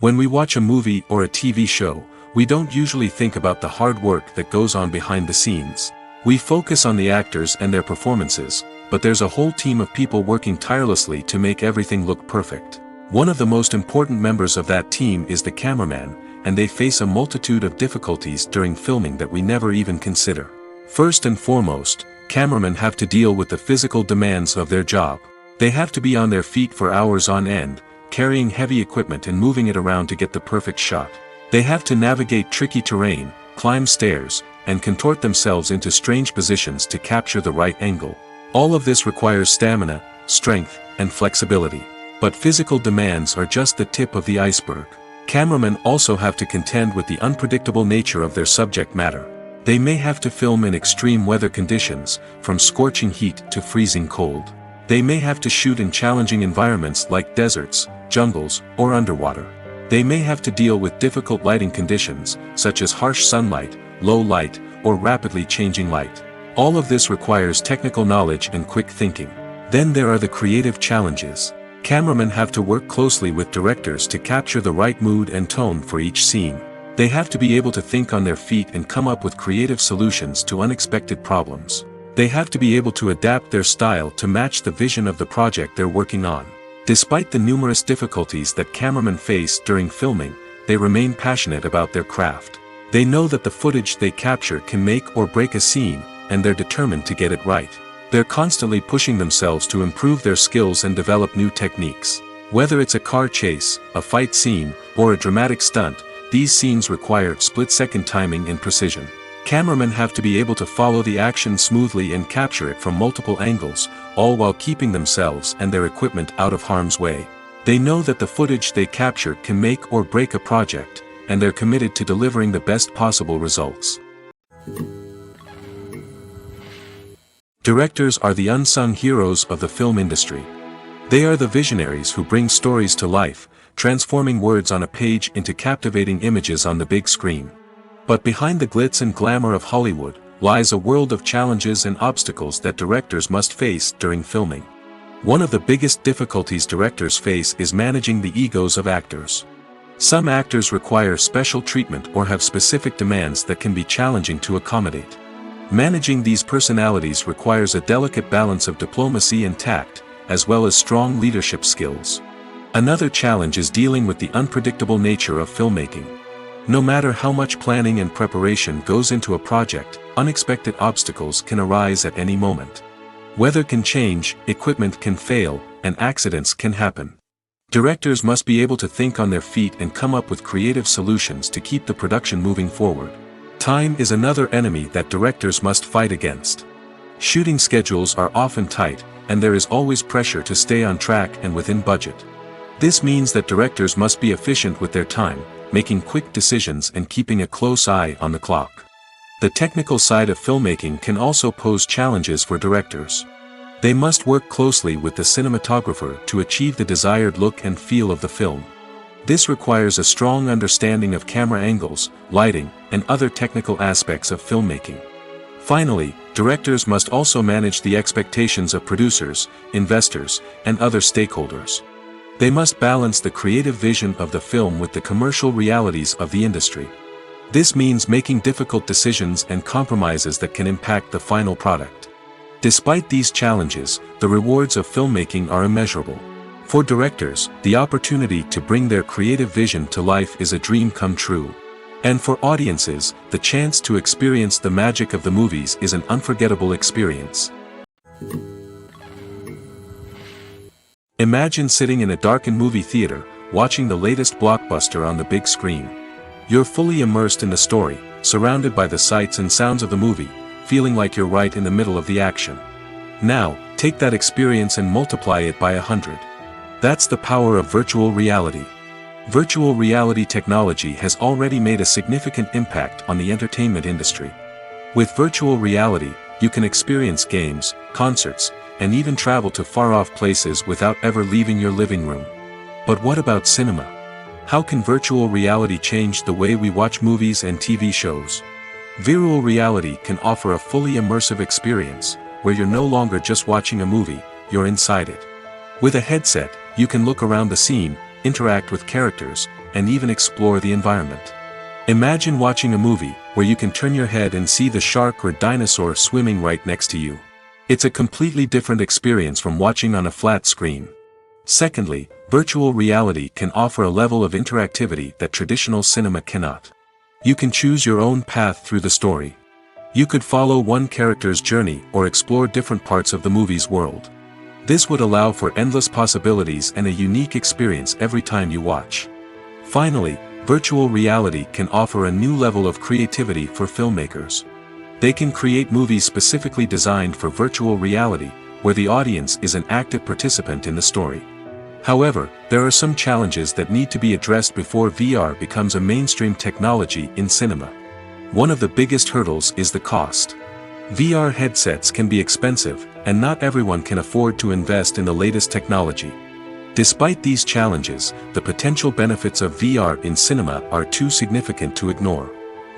When we watch a movie or a TV show, we don't usually think about the hard work that goes on behind the scenes. We focus on the actors and their performances, but there's a whole team of people working tirelessly to make everything look perfect. One of the most important members of that team is the cameraman, and they face a multitude of difficulties during filming that we never even consider. First and foremost, cameramen have to deal with the physical demands of their job. They have to be on their feet for hours on end, carrying heavy equipment and moving it around to get the perfect shot. They have to navigate tricky terrain, climb stairs, and contort themselves into strange positions to capture the right angle. All of this requires stamina, strength, and flexibility. But physical demands are just the tip of the iceberg. Cameramen also have to contend with the unpredictable nature of their subject matter. They may have to film in extreme weather conditions, from scorching heat to freezing cold. They may have to shoot in challenging environments like deserts, jungles, or underwater. They may have to deal with difficult lighting conditions, such as harsh sunlight, low light, or rapidly changing light. All of this requires technical knowledge and quick thinking. Then there are the creative challenges. Cameramen have to work closely with directors to capture the right mood and tone for each scene. They have to be able to think on their feet and come up with creative solutions to unexpected problems. They have to be able to adapt their style to match the vision of the project they're working on. Despite the numerous difficulties that cameramen face during filming, they remain passionate about their craft. They know that the footage they capture can make or break a scene, and they're determined to get it right. They're constantly pushing themselves to improve their skills and develop new techniques. Whether it's a car chase, a fight scene, or a dramatic stunt, these scenes require split-second timing and precision. Cameramen have to be able to follow the action smoothly and capture it from multiple angles, all while keeping themselves and their equipment out of harm's way. They know that the footage they capture can make or break a project, and they're committed to delivering the best possible results. Directors are the unsung heroes of the film industry. They are the visionaries who bring stories to life, transforming words on a page into captivating images on the big screen. But behind the glitz and glamour of Hollywood lies a world of challenges and obstacles that directors must face during filming. One of the biggest difficulties directors face is managing the egos of actors. Some actors require special treatment or have specific demands that can be challenging to accommodate. Managing these personalities requires a delicate balance of diplomacy and tact, as well as strong leadership skills. Another challenge is dealing with the unpredictable nature of filmmaking. No matter how much planning and preparation goes into a project, unexpected obstacles can arise at any moment. Weather can change, equipment can fail, and accidents can happen. Directors must be able to think on their feet and come up with creative solutions to keep the production moving forward. Time is another enemy that directors must fight against. Shooting schedules are often tight, and there is always pressure to stay on track and within budget. This means that directors must be efficient with their time, making quick decisions and keeping a close eye on the clock. The technical side of filmmaking can also pose challenges for directors. They must work closely with the cinematographer to achieve the desired look and feel of the film. This requires a strong understanding of camera angles, lighting, and other technical aspects of filmmaking. Finally, directors must also manage the expectations of producers, investors, and other stakeholders. They must balance the creative vision of the film with the commercial realities of the industry. This means making difficult decisions and compromises that can impact the final product. Despite these challenges, the rewards of filmmaking are immeasurable. For directors, the opportunity to bring their creative vision to life is a dream come true. And for audiences, the chance to experience the magic of the movies is an unforgettable experience. Imagine sitting in a darkened movie theater, watching the latest blockbuster on the big screen. You're fully immersed in the story, surrounded by the sights and sounds of the movie, feeling like you're right in the middle of the action. Now, take that experience and multiply it by 100. That's the power of virtual reality. Virtual reality technology has already made a significant impact on the entertainment industry. With virtual reality, you can experience games, concerts, and even travel to far-off places without ever leaving your living room. But what about cinema? How can virtual reality change the way we watch movies and TV shows? Virtual reality can offer a fully immersive experience, where you're no longer just watching a movie, you're inside it. With a headset, you can look around the scene, interact with characters, and even explore the environment. Imagine watching a movie, where you can turn your head and see the shark or dinosaur swimming right next to you. It's a completely different experience from watching on a flat screen. Secondly, virtual reality can offer a level of interactivity that traditional cinema cannot. You can choose your own path through the story. You could follow one character's journey or explore different parts of the movie's world. This would allow for endless possibilities and a unique experience every time you watch. Finally, virtual reality can offer a new level of creativity for filmmakers. They can create movies specifically designed for virtual reality, where the audience is an active participant in the story. However, there are some challenges that need to be addressed before VR becomes a mainstream technology in cinema. One of the biggest hurdles is the cost. VR headsets can be expensive, and not everyone can afford to invest in the latest technology. Despite these challenges, the potential benefits of VR in cinema are too significant to ignore.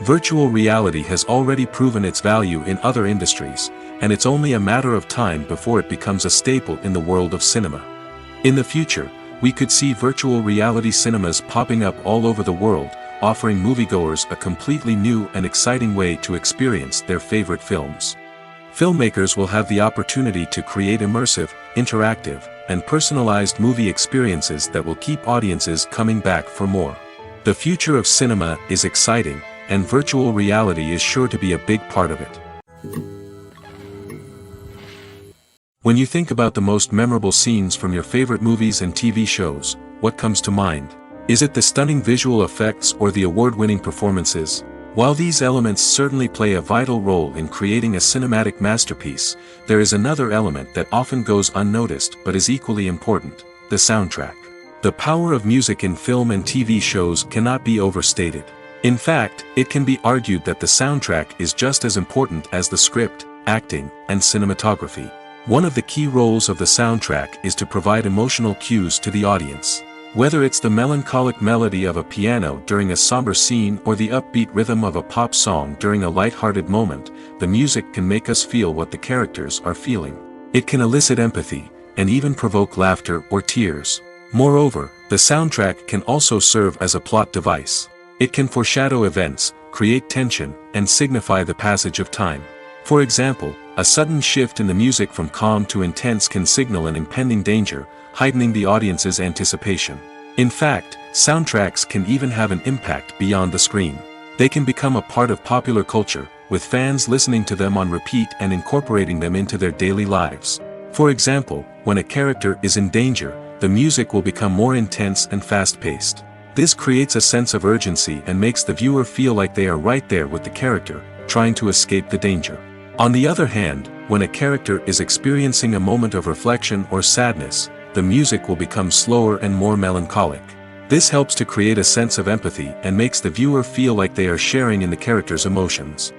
Virtual reality has already proven its value in other industries, and it's only a matter of time before it becomes a staple in the world of cinema. In the future, we could see virtual reality cinemas popping up all over the world, offering moviegoers a completely new and exciting way to experience their favorite films. Filmmakers will have the opportunity to create immersive, interactive, and personalized movie experiences that will keep audiences coming back for more. The future of cinema is exciting, and virtual reality is sure to be a big part of it. When you think about the most memorable scenes from your favorite movies and TV shows, what comes to mind? Is it the stunning visual effects or the award-winning performances? While these elements certainly play a vital role in creating a cinematic masterpiece, there is another element that often goes unnoticed but is equally important: the soundtrack. The power of music in film and TV shows cannot be overstated. In fact, it can be argued that the soundtrack is just as important as the script, acting, and cinematography. One of the key roles of the soundtrack is to provide emotional cues to the audience. Whether it's the melancholic melody of a piano during a somber scene or the upbeat rhythm of a pop song during a light-hearted moment, the music can make us feel what the characters are feeling. It can elicit empathy, and even provoke laughter or tears. Moreover, the soundtrack can also serve as a plot device. It can foreshadow events, create tension, and signify the passage of time. For example, a sudden shift in the music from calm to intense can signal an impending danger, heightening the audience's anticipation. In fact, soundtracks can even have an impact beyond the screen. They can become a part of popular culture, with fans listening to them on repeat and incorporating them into their daily lives. For example, when a character is in danger, the music will become more intense and fast-paced. This creates a sense of urgency and makes the viewer feel like they are right there with the character, trying to escape the danger. On the other hand, when a character is experiencing a moment of reflection or sadness, the music will become slower and more melancholic. This helps to create a sense of empathy and makes the viewer feel like they are sharing in the character's emotions.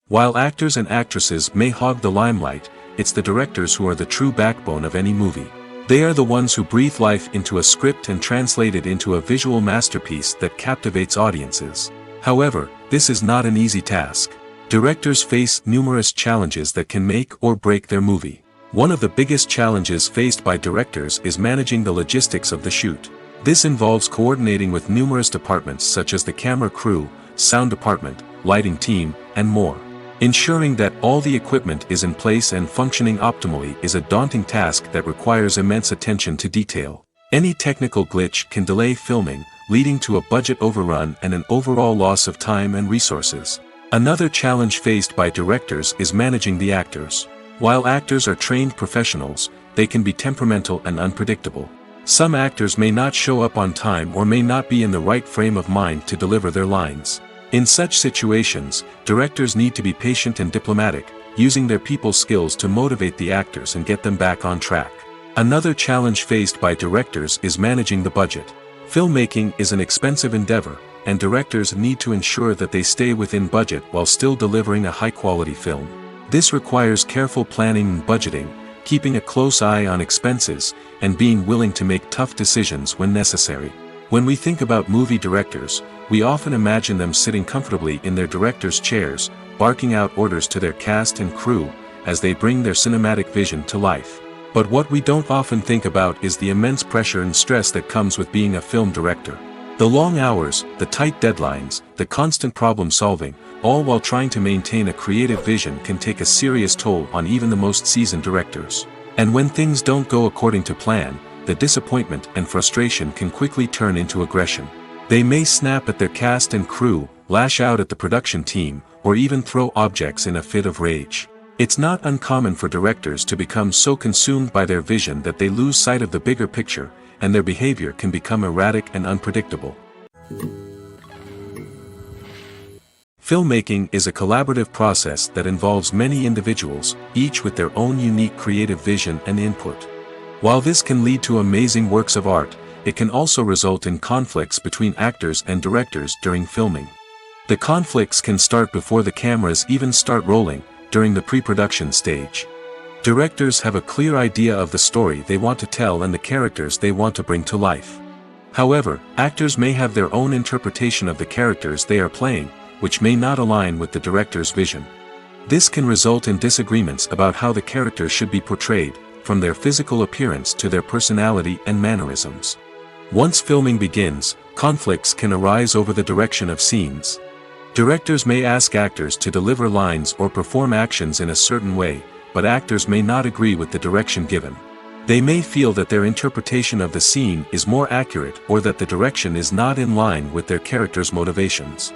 While actors and actresses may hog the limelight, it's the directors who are the true backbone of any movie. They are the ones who breathe life into a script and translate it into a visual masterpiece that captivates audiences. However, this is not an easy task. Directors face numerous challenges that can make or break their movie. One of the biggest challenges faced by directors is managing the logistics of the shoot. This involves coordinating with numerous departments such as the camera crew, sound department, lighting team, and more. Ensuring that all the equipment is in place and functioning optimally is a daunting task that requires immense attention to detail. Any technical glitch can delay filming, leading to a budget overrun and an overall loss of time and resources. Another challenge faced by directors is managing the actors. While actors are trained professionals, they can be temperamental and unpredictable. Some actors may not show up on time or may not be in the right frame of mind to deliver their lines. In such situations, directors need to be patient and diplomatic, using their people skills to motivate the actors and get them back on track. Another challenge faced by directors is managing the budget. Filmmaking is an expensive endeavor, and directors need to ensure that they stay within budget while still delivering a high-quality film. This requires careful planning and budgeting, keeping a close eye on expenses, and being willing to make tough decisions when necessary. When we think about movie directors, we often imagine them sitting comfortably in their director's chairs, barking out orders to their cast and crew, as they bring their cinematic vision to life. But what we don't often think about is the immense pressure and stress that comes with being a film director. The long hours, the tight deadlines, the constant problem solving, all while trying to maintain a creative vision can take a serious toll on even the most seasoned directors. And when things don't go according to plan, the disappointment and frustration can quickly turn into aggression. They may snap at their cast and crew, lash out at the production team, or even throw objects in a fit of rage. It's not uncommon for directors to become so consumed by their vision that they lose sight of the bigger picture, and their behavior can become erratic and unpredictable. Filmmaking is a collaborative process that involves many individuals, each with their own unique creative vision and input. While this can lead to amazing works of art, it can also result in conflicts between actors and directors during filming. The conflicts can start before the cameras even start rolling, during the pre-production stage. Directors have a clear idea of the story they want to tell and the characters they want to bring to life. However, actors may have their own interpretation of the characters they are playing, which may not align with the director's vision. This can result in disagreements about how the characters should be portrayed, from their physical appearance to their personality and mannerisms. Once filming begins, conflicts can arise over the direction of scenes. Directors may ask actors to deliver lines or perform actions in a certain way, but actors may not agree with the direction given. They may feel that their interpretation of the scene is more accurate or that the direction is not in line with their character's motivations.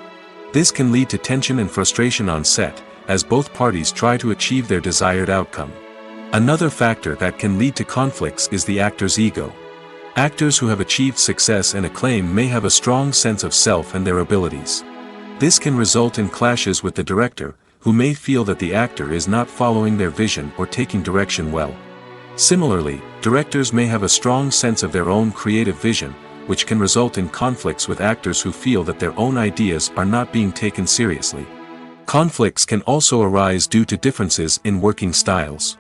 This can lead to tension and frustration on set, as both parties try to achieve their desired outcome. Another factor that can lead to conflicts is the actor's ego. Actors who have achieved success and acclaim may have a strong sense of self and their abilities. This can result in clashes with the director, who may feel that the actor is not following their vision or taking direction well. Similarly, directors may have a strong sense of their own creative vision, which can result in conflicts with actors who feel that their own ideas are not being taken seriously. Conflicts can also arise due to differences in working styles.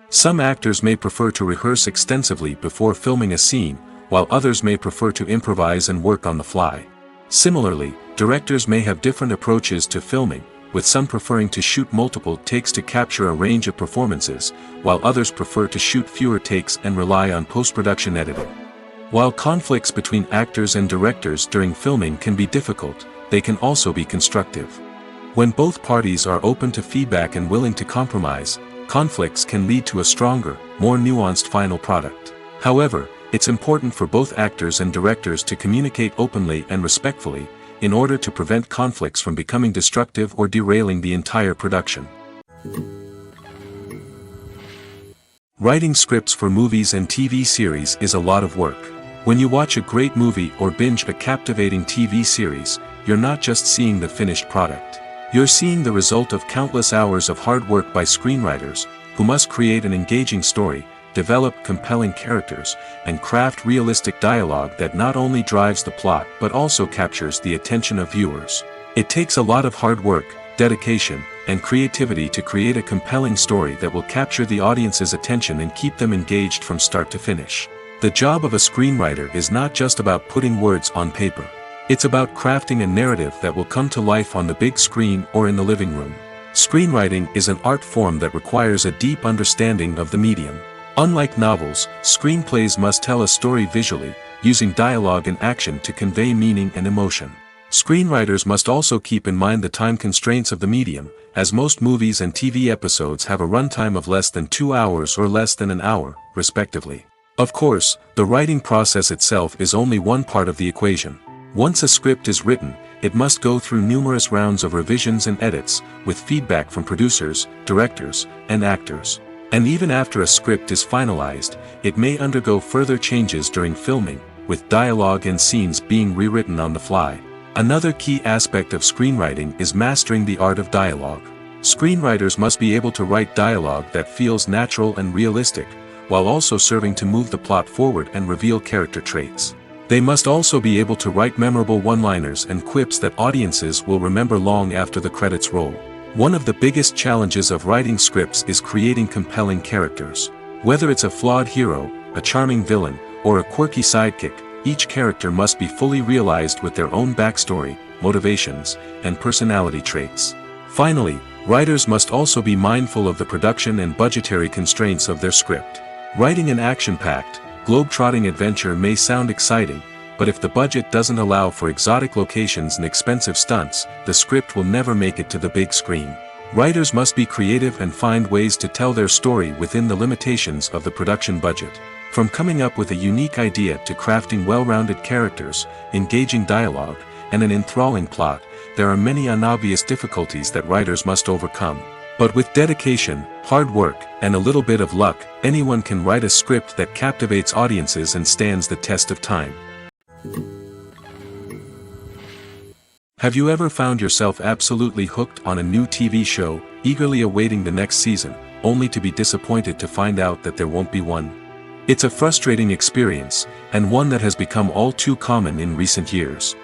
Some actors may prefer to rehearse extensively before filming a scene, while others may prefer to improvise and work on the fly. Similarly, directors may have different approaches to filming, with some preferring to shoot multiple takes to capture a range of performances, while others prefer to shoot fewer takes and rely on post-production editing. While conflicts between actors and directors during filming can be difficult, they can also be constructive. When both parties are open to feedback and willing to compromise, conflicts can lead to a stronger, more nuanced final product. However, it's important for both actors and directors to communicate openly and respectfully, in order to prevent conflicts from becoming destructive or derailing the entire production. Writing scripts for movies and TV series is a lot of work. When you watch a great movie or binge a captivating TV series, you're not just seeing the finished product. You're seeing the result of countless hours of hard work by screenwriters, who must create an engaging story, develop compelling characters, and craft realistic dialogue that not only drives the plot but also captures the attention of viewers. It takes a lot of hard work, dedication, and creativity to create a compelling story that will capture the audience's attention and keep them engaged from start to finish. The job of a screenwriter is not just about putting words on paper. It's about crafting a narrative that will come to life on the big screen or in the living room. Screenwriting is an art form that requires a deep understanding of the medium. Unlike novels, screenplays must tell a story visually, using dialogue and action to convey meaning and emotion. Screenwriters must also keep in mind the time constraints of the medium, as most movies and TV episodes have a runtime of less than 2 hours or less than an hour, respectively. Of course, the writing process itself is only one part of the equation. Once a script is written, it must go through numerous rounds of revisions and edits, with feedback from producers, directors, and actors. And even after a script is finalized, it may undergo further changes during filming, with dialogue and scenes being rewritten on the fly. Another key aspect of screenwriting is mastering the art of dialogue. Screenwriters must be able to write dialogue that feels natural and realistic, while also serving to move the plot forward and reveal character traits. They must also be able to write memorable one-liners and quips that audiences will remember long after the credits roll. One of the biggest challenges of writing scripts is creating compelling characters. Whether it's a flawed hero, a charming villain, or a quirky sidekick, each character must be fully realized with their own backstory, motivations, and personality traits. Finally, writers must also be mindful of the production and budgetary constraints of their script. Writing an action-packed, globe-trotting adventure may sound exciting, but if the budget doesn't allow for exotic locations and expensive stunts, the script will never make it to the big screen. Writers must be creative and find ways to tell their story within the limitations of the production budget. From coming up with a unique idea to crafting well-rounded characters, engaging dialogue, and an enthralling plot, there are many unobvious difficulties that writers must overcome. But with dedication, hard work, and a little bit of luck, anyone can write a script that captivates audiences and stands the test of time. Have you ever found yourself absolutely hooked on a new TV show, eagerly awaiting the next season, only to be disappointed to find out that there won't be one? It's a frustrating experience, and one that has become all too common in recent years.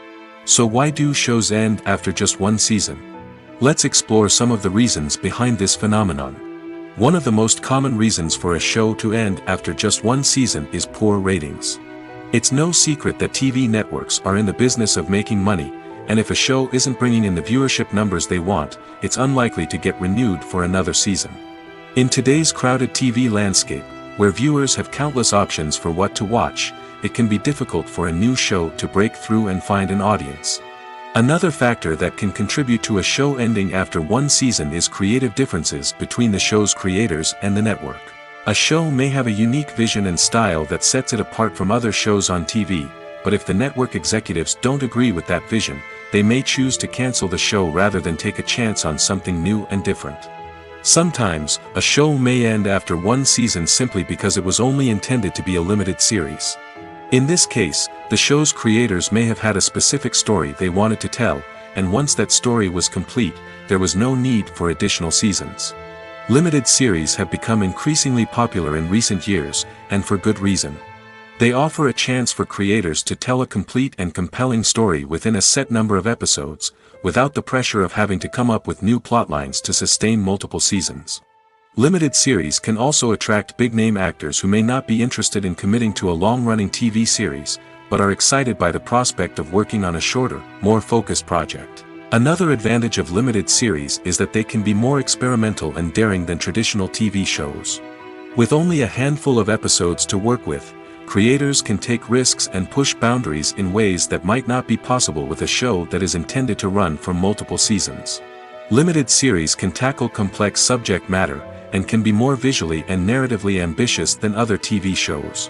So why do shows end after just one season? Let's explore some of the reasons behind this phenomenon. One of the most common reasons for a show to end after just one season is poor ratings. It's no secret that TV networks are in the business of making money, and if a show isn't bringing in the viewership numbers they want, it's unlikely to get renewed for another season. In today's crowded TV landscape, where viewers have countless options for what to watch, it can be difficult for a new show to break through and find an audience. Another factor that can contribute to a show ending after one season is creative differences between the show's creators and the network. A show may have a unique vision and style that sets it apart from other shows on TV, but if the network executives don't agree with that vision, they may choose to cancel the show rather than take a chance on something new and different. Sometimes, a show may end after one season simply because it was only intended to be a limited series. In this case, the show's creators may have had a specific story they wanted to tell, and once that story was complete, there was no need for additional seasons. Limited series have become increasingly popular in recent years, and for good reason. They offer a chance for creators to tell a complete and compelling story within a set number of episodes, without the pressure of having to come up with new plotlines to sustain multiple seasons. Limited series can also attract big-name actors who may not be interested in committing to a long-running TV series, but are excited by the prospect of working on a shorter, more focused project. Another advantage of limited series is that they can be more experimental and daring than traditional TV shows. With only a handful of episodes to work with, creators can take risks and push boundaries in ways that might not be possible with a show that is intended to run for multiple seasons. Limited series can tackle complex subject matter, and can be more visually and narratively ambitious than other TV shows.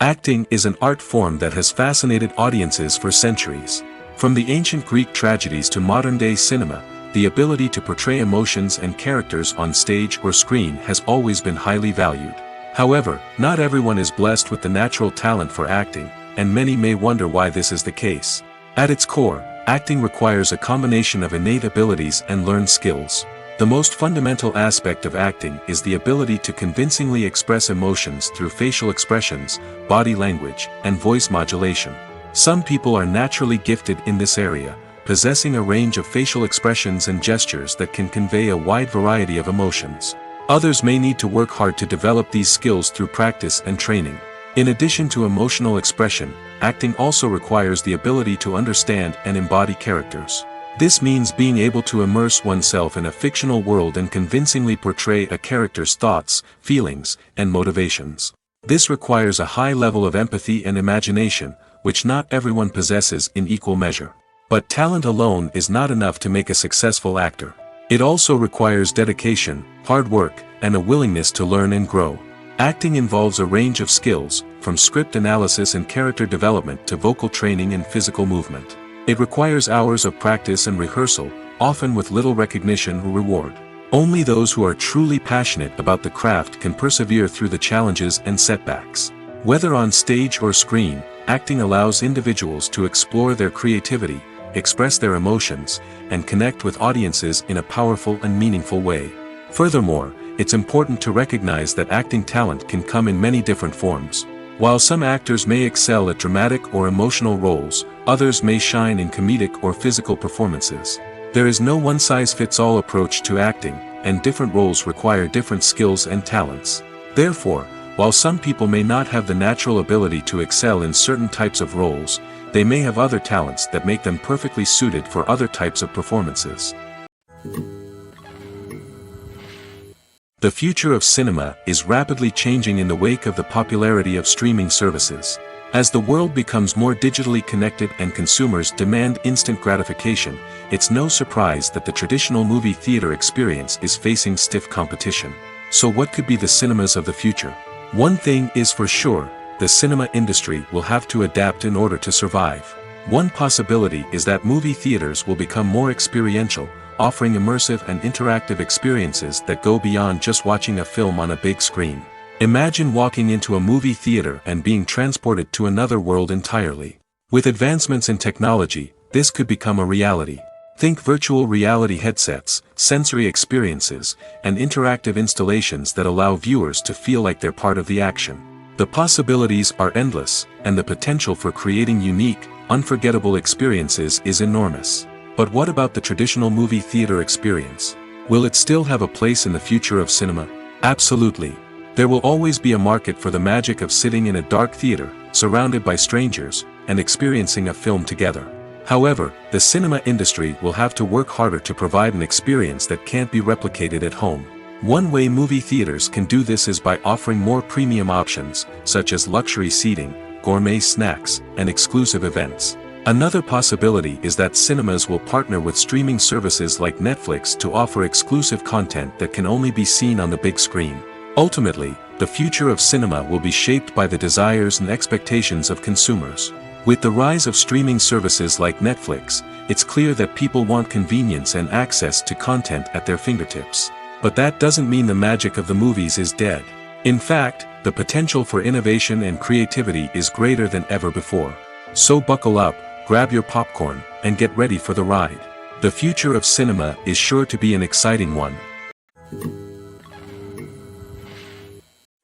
Acting is an art form that has fascinated audiences for centuries. From the ancient Greek tragedies to modern-day cinema, the ability to portray emotions and characters on stage or screen has always been highly valued. However, not everyone is blessed with the natural talent for acting, and many may wonder why this is the case. At its core, acting requires a combination of innate abilities and learned skills. The most fundamental aspect of acting is the ability to convincingly express emotions through facial expressions, body language, and voice modulation. Some people are naturally gifted in this area, possessing a range of facial expressions and gestures that can convey a wide variety of emotions. Others may need to work hard to develop these skills through practice and training. In addition to emotional expression, acting also requires the ability to understand and embody characters. This means being able to immerse oneself in a fictional world and convincingly portray a character's thoughts, feelings, and motivations. This requires a high level of empathy and imagination, which not everyone possesses in equal measure. But talent alone is not enough to make a successful actor. It also requires dedication, hard work, and a willingness to learn and grow. Acting involves a range of skills, from script analysis and character development to vocal training and physical movement. It requires hours of practice and rehearsal, often with little recognition or reward. Only those who are truly passionate about the craft can persevere through the challenges and setbacks. Whether on stage or screen, acting allows individuals to explore their creativity, express their emotions, and connect with audiences in a powerful and meaningful way. Furthermore, it's important to recognize that acting talent can come in many different forms. While some actors may excel at dramatic or emotional roles, others may shine in comedic or physical performances. There is no one-size-fits-all approach to acting, and different roles require different skills and talents. Therefore, while some people may not have the natural ability to excel in certain types of roles, they may have other talents that make them perfectly suited for other types of performances. The future of cinema is rapidly changing in the wake of the popularity of streaming services. As the world becomes more digitally connected and consumers demand instant gratification, it's no surprise that the traditional movie theater experience is facing stiff competition. So what could be the cinemas of the future? One thing is for sure, the cinema industry will have to adapt in order to survive. One possibility is that movie theaters will become more experiential, offering immersive and interactive experiences that go beyond just watching a film on a big screen. Imagine walking into a movie theater and being transported to another world entirely. With advancements in technology, this could become a reality. Think virtual reality headsets, sensory experiences, and interactive installations that allow viewers to feel like they're part of the action. The possibilities are endless, and the potential for creating unique, unforgettable experiences is enormous. But what about the traditional movie theater experience? Will it still have a place in the future of cinema? Absolutely. There will always be a market for the magic of sitting in a dark theater, surrounded by strangers, and experiencing a film together. However, the cinema industry will have to work harder to provide an experience that can't be replicated at home. One way movie theaters can do this is by offering more premium options, such as luxury seating, gourmet snacks, and exclusive events. Another possibility is that cinemas will partner with streaming services like Netflix to offer exclusive content that can only be seen on the big screen. Ultimately, the future of cinema will be shaped by the desires and expectations of consumers. With the rise of streaming services like Netflix, it's clear that people want convenience and access to content at their fingertips. But that doesn't mean the magic of the movies is dead. In fact, the potential for innovation and creativity is greater than ever before. So buckle up, grab your popcorn, and get ready for the ride. The future of cinema is sure to be an exciting one.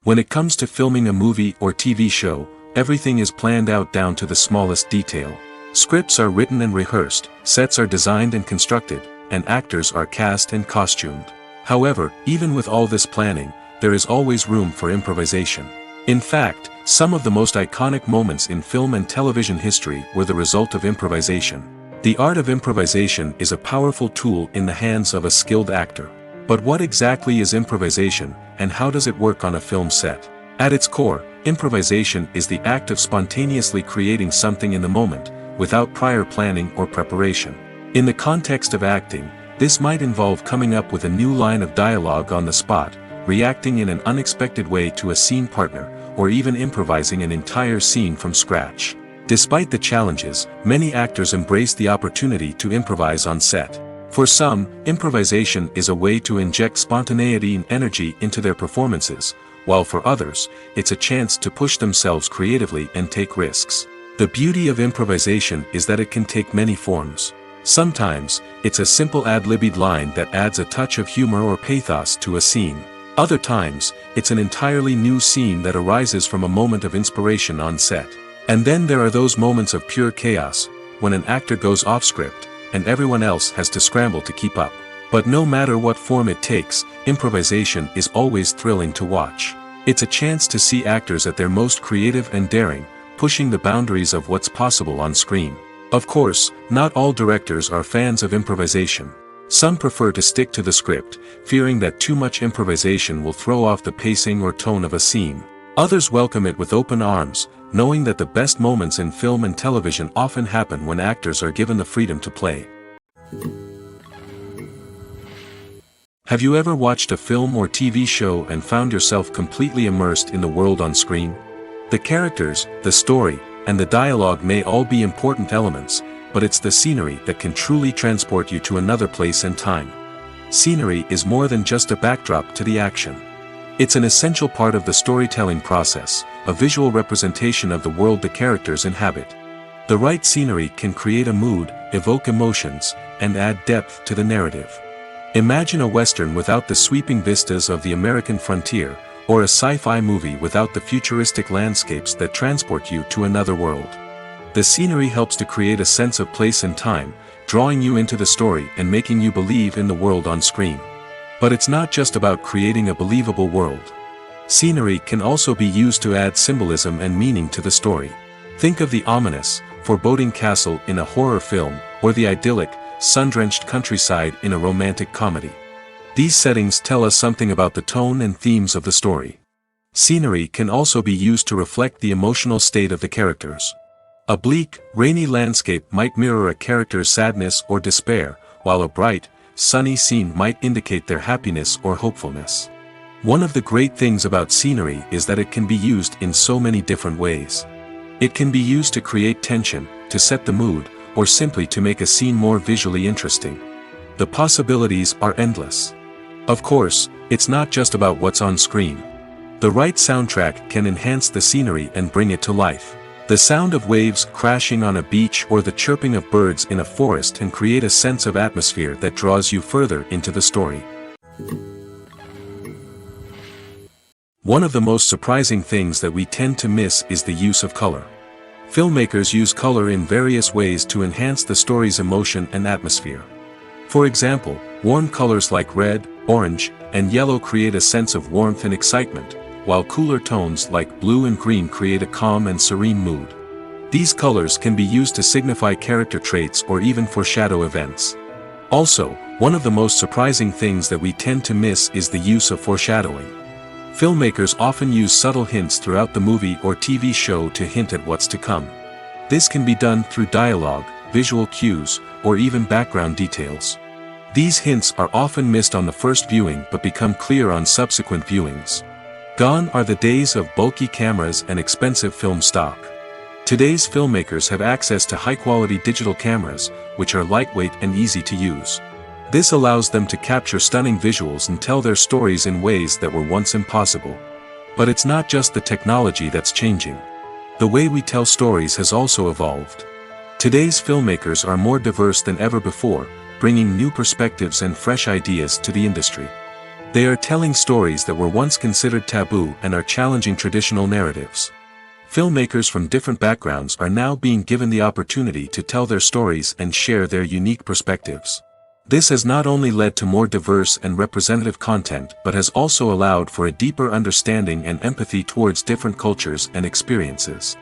When it comes to filming a movie or TV show, everything is planned out down to the smallest detail. Scripts are written and rehearsed, sets are designed and constructed, and actors are cast and costumed. However, even with all this planning, there is always room for improvisation. In fact, some of the most iconic moments in film and television history were the result of improvisation. The art of improvisation is a powerful tool in the hands of a skilled actor. But what exactly is improvisation, and how does it work on a film set? At its core, improvisation is the act of spontaneously creating something in the moment, without prior planning or preparation. In the context of acting, this might involve coming up with a new line of dialogue on the spot, reacting in an unexpected way to a scene partner, or even improvising an entire scene from scratch. Despite the challenges, many actors embrace the opportunity to improvise on set. For some, improvisation is a way to inject spontaneity and energy into their performances, while for others, it's a chance to push themselves creatively and take risks. The beauty of improvisation is that it can take many forms. Sometimes, it's a simple ad-libbed line that adds a touch of humor or pathos to a scene. Other times, it's an entirely new scene that arises from a moment of inspiration on set. And then there are those moments of pure chaos, when an actor goes off script, and everyone else has to scramble to keep up. But no matter what form it takes, improvisation is always thrilling to watch. It's a chance to see actors at their most creative and daring, pushing the boundaries of what's possible on screen. Of course, not all directors are fans of improvisation. Some prefer to stick to the script, fearing that too much improvisation will throw off the pacing or tone of a scene. Others welcome it with open arms, knowing that the best moments in film and television often happen when actors are given the freedom to play. Have you ever watched a film or TV show and found yourself completely immersed in the world on screen? The characters, the story, and the dialogue may all be important elements, but it's the scenery that can truly transport you to another place and time. Scenery is more than just a backdrop to the action. It's an essential part of the storytelling process, a visual representation of the world the characters inhabit. The right scenery can create a mood, evoke emotions, and add depth to the narrative. Imagine a Western without the sweeping vistas of the American frontier, or a sci-fi movie without the futuristic landscapes that transport you to another world. The scenery helps to create a sense of place and time, drawing you into the story and making you believe in the world on screen. But it's not just about creating a believable world. Scenery can also be used to add symbolism and meaning to the story. Think of the ominous, foreboding castle in a horror film, or the idyllic, sun-drenched countryside in a romantic comedy. These settings tell us something about the tone and themes of the story. Scenery can also be used to reflect the emotional state of the characters. A bleak, rainy landscape might mirror a character's sadness or despair, while a bright, sunny scene might indicate their happiness or hopefulness. One of the great things about scenery is that it can be used in so many different ways. It can be used to create tension, to set the mood, or simply to make a scene more visually interesting. The possibilities are endless. Of course, it's not just about what's on screen. The right soundtrack can enhance the scenery and bring it to life. The sound of waves crashing on a beach or the chirping of birds in a forest can create a sense of atmosphere that draws you further into the story. One of the most surprising things that we tend to miss is the use of color. Filmmakers use color in various ways to enhance the story's emotion and atmosphere. For example, warm colors like red, orange, and yellow create a sense of warmth and excitement, while cooler tones like blue and green create a calm and serene mood. These colors can be used to signify character traits or even foreshadow events. Also, one of the most surprising things that we tend to miss is the use of foreshadowing. Filmmakers often use subtle hints throughout the movie or TV show to hint at what's to come. This can be done through dialogue, visual cues, or even background details. These hints are often missed on the first viewing but become clear on subsequent viewings. Gone are the days of bulky cameras and expensive film stock. Today's filmmakers have access to high-quality digital cameras, which are lightweight and easy to use. This allows them to capture stunning visuals and tell their stories in ways that were once impossible. But it's not just the technology that's changing. The way we tell stories has also evolved. Today's filmmakers are more diverse than ever before, bringing new perspectives and fresh ideas to the industry. They are telling stories that were once considered taboo and are challenging traditional narratives. Filmmakers from different backgrounds are now being given the opportunity to tell their stories and share their unique perspectives. This has not only led to more diverse and representative content but has also allowed for a deeper understanding and empathy towards different cultures and experiences.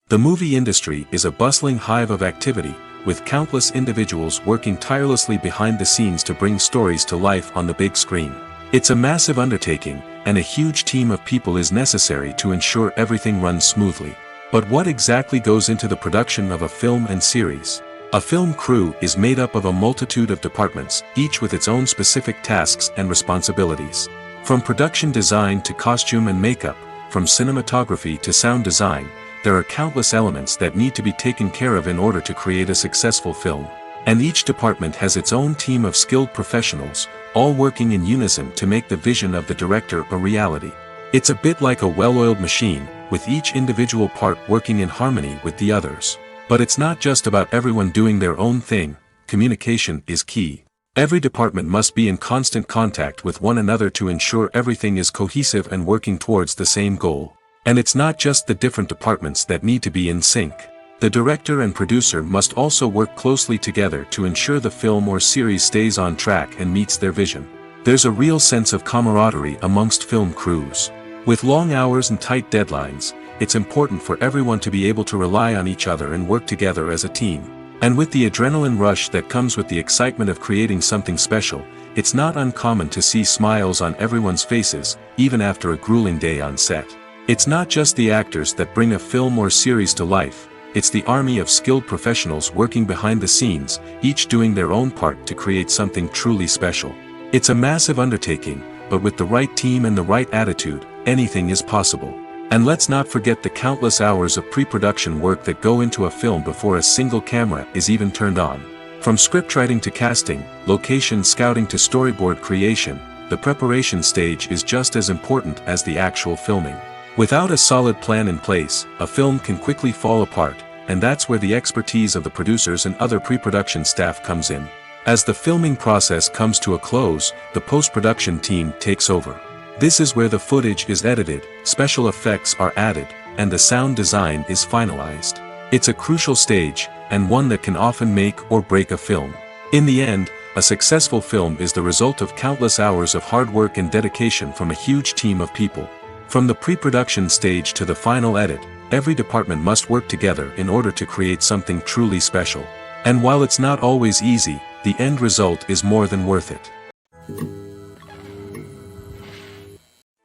The movie industry is a bustling hive of activity, with countless individuals working tirelessly behind the scenes to bring stories to life on the big screen. It's a massive undertaking, and a huge team of people is necessary to ensure everything runs smoothly. But what exactly goes into the production of a film and series? A film crew is made up of a multitude of departments, each with its own specific tasks and responsibilities. From production design to costume and makeup, from cinematography to sound design, there are countless elements that need to be taken care of in order to create a successful film. And each department has its own team of skilled professionals, all working in unison to make the vision of the director a reality. It's a bit like a well-oiled machine, with each individual part working in harmony with the others. But it's not just about everyone doing their own thing. Communication is key. Every department must be in constant contact with one another to ensure everything is cohesive and working towards the same goal. And it's not just the different departments that need to be in sync. The director and producer must also work closely together to ensure the film or series stays on track and meets their vision. There's a real sense of camaraderie amongst film crews. With long hours and tight deadlines, it's important for everyone to be able to rely on each other and work together as a team. And with the adrenaline rush that comes with the excitement of creating something special, it's not uncommon to see smiles on everyone's faces, even after a grueling day on set. It's not just the actors that bring a film or series to life, it's the army of skilled professionals working behind the scenes, each doing their own part to create something truly special. It's a massive undertaking, but with the right team and the right attitude, anything is possible. And let's not forget the countless hours of pre-production work that go into a film before a single camera is even turned on. From scriptwriting to casting, location scouting to storyboard creation, the preparation stage is just as important as the actual filming. Without a solid plan in place, a film can quickly fall apart, and that's where the expertise of the producers and other pre-production staff comes in. As the filming process comes to a close, the post-production team takes over. This is where the footage is edited, special effects are added, and the sound design is finalized. It's a crucial stage, and one that can often make or break a film. In the end, a successful film is the result of countless hours of hard work and dedication from a huge team of people. From the pre-production stage to the final edit, every department must work together in order to create something truly special. And while it's not always easy, the end result is more than worth it.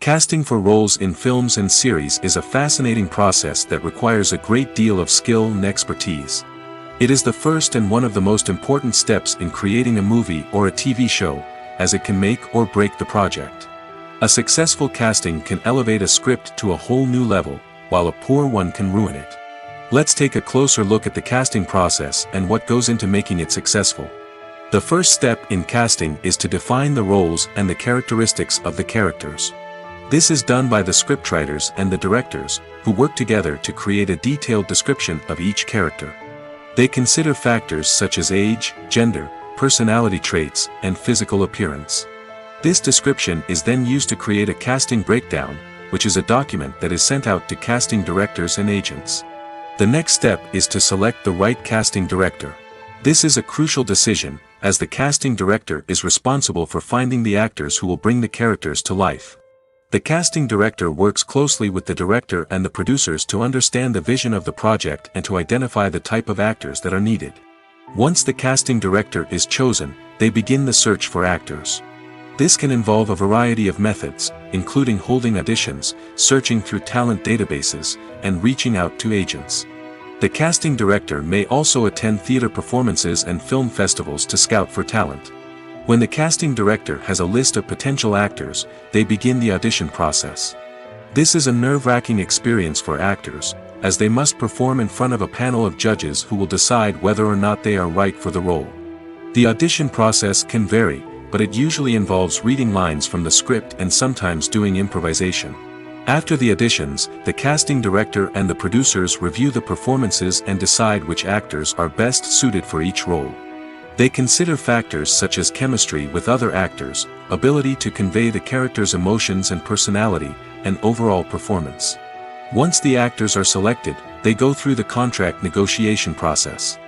Casting for roles in films and series is a fascinating process that requires a great deal of skill and expertise. It is the first and one of the most important steps in creating a movie or a TV show, as it can make or break the project. A successful casting can elevate a script to a whole new level, while a poor one can ruin it. Let's take a closer look at the casting process and what goes into making it successful. The first step in casting is to define the roles and the characteristics of the characters. This is done by the scriptwriters and the directors, who work together to create a detailed description of each character. They consider factors such as age, gender, personality traits, and physical appearance. This description is then used to create a casting breakdown, which is a document that is sent out to casting directors and agents. The next step is to select the right casting director. This is a crucial decision, as the casting director is responsible for finding the actors who will bring the characters to life. The casting director works closely with the director and the producers to understand the vision of the project and to identify the type of actors that are needed. Once the casting director is chosen, they begin the search for actors. This can involve a variety of methods, including holding auditions, searching through talent databases, and reaching out to agents. The casting director may also attend theater performances and film festivals to scout for talent. When the casting director has a list of potential actors, they begin the audition process. This is a nerve-wracking experience for actors, as they must perform in front of a panel of judges who will decide whether or not they are right for the role. The audition process can vary, but it usually involves reading lines from the script and sometimes doing improvisation. After the auditions, the casting director and the producers review the performances and decide which actors are best suited for each role. They consider factors such as chemistry with other actors, ability to convey the character's emotions and personality, and overall performance. Once the actors are selected, they go through the contract negotiation process.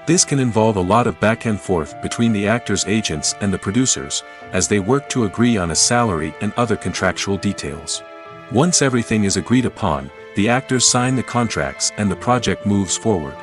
This can involve a lot of back and forth between the actors' agents and the producers, as they work to agree on a salary and other contractual details. Once everything is agreed upon, the actors sign the contracts and the project moves forward.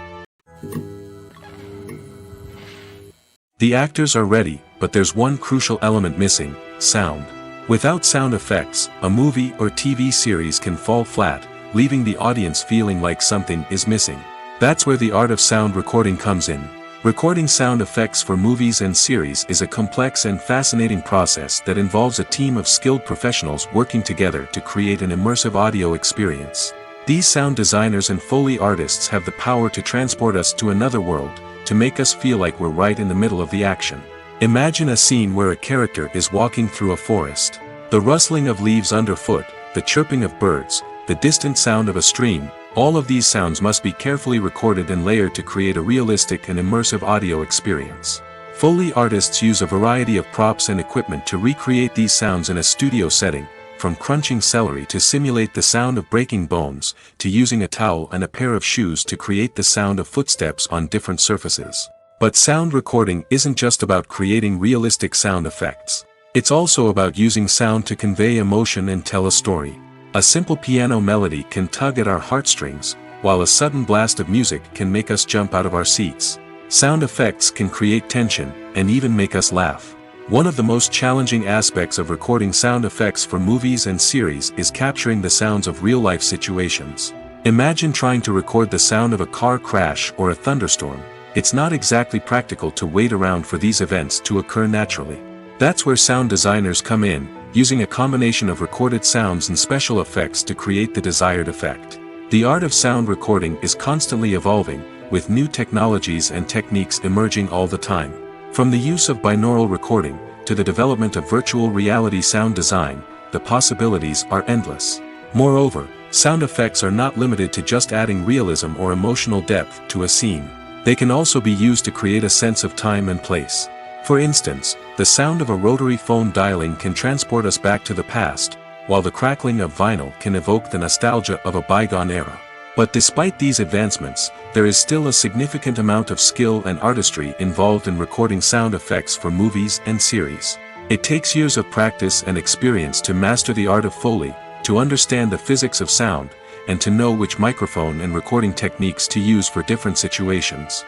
The actors are ready, but there's one crucial element missing: sound. Without sound effects, a movie or TV series can fall flat, leaving the audience feeling like something is missing. That's where the art of sound recording comes in. Recording sound effects for movies and series is a complex and fascinating process that involves a team of skilled professionals working together to create an immersive audio experience. These sound designers and Foley artists have the power to transport us to another world, to make us feel like we're right in the middle of the action. Imagine a scene where a character is walking through a forest. The rustling of leaves underfoot, the chirping of birds, the distant sound of a stream, all of these sounds must be carefully recorded and layered to create a realistic and immersive audio experience. Foley artists use a variety of props and equipment to recreate these sounds in a studio setting, from crunching celery to simulate the sound of breaking bones, to using a towel and a pair of shoes to create the sound of footsteps on different surfaces. But sound recording isn't just about creating realistic sound effects. It's also about using sound to convey emotion and tell a story. A simple piano melody can tug at our heartstrings, while a sudden blast of music can make us jump out of our seats. Sound effects can create tension, and even make us laugh. One of the most challenging aspects of recording sound effects for movies and series is capturing the sounds of real-life situations. Imagine trying to record the sound of a car crash or a thunderstorm. It's not exactly practical to wait around for these events to occur naturally. That's where sound designers come in, using a combination of recorded sounds and special effects to create the desired effect. The art of sound recording is constantly evolving, with new technologies and techniques emerging all the time. From the use of binaural recording, to the development of virtual reality sound design, the possibilities are endless. Moreover, sound effects are not limited to just adding realism or emotional depth to a scene. They can also be used to create a sense of time and place. For instance, the sound of a rotary phone dialing can transport us back to the past, while the crackling of vinyl can evoke the nostalgia of a bygone era. But despite these advancements, there is still a significant amount of skill and artistry involved in recording sound effects for movies and series. It takes years of practice and experience to master the art of Foley, to understand the physics of sound, and to know which microphone and recording techniques to use for different situations.